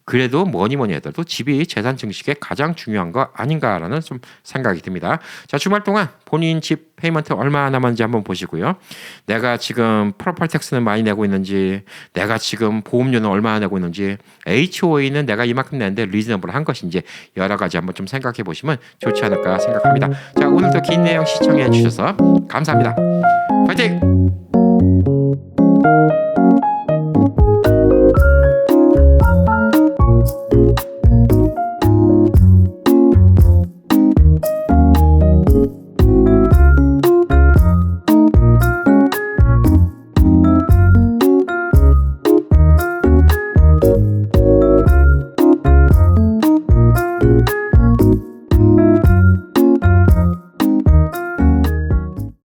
그래도 뭐니 하더라도 집이 재산 증식에 가장 중요한 거 아닌가라는 좀 생각이 듭니다. 자, 주말 동안 본인 집 페이먼트 얼마 남았는지 한번 보시고요. 내가 지금 프로퍼티 텍스는 많이 내고 있는지, 내가 지금 보험료는 얼마나 내고 있는지, HOA는 내가 이만큼 내는데 리즈너블한 것인지 여러 가지 한번 좀 생각해 보시면 좋지 않을까 생각합니다. 자, 오늘도 긴 내용 시청해 주셔서 감사합니다. 파이팅!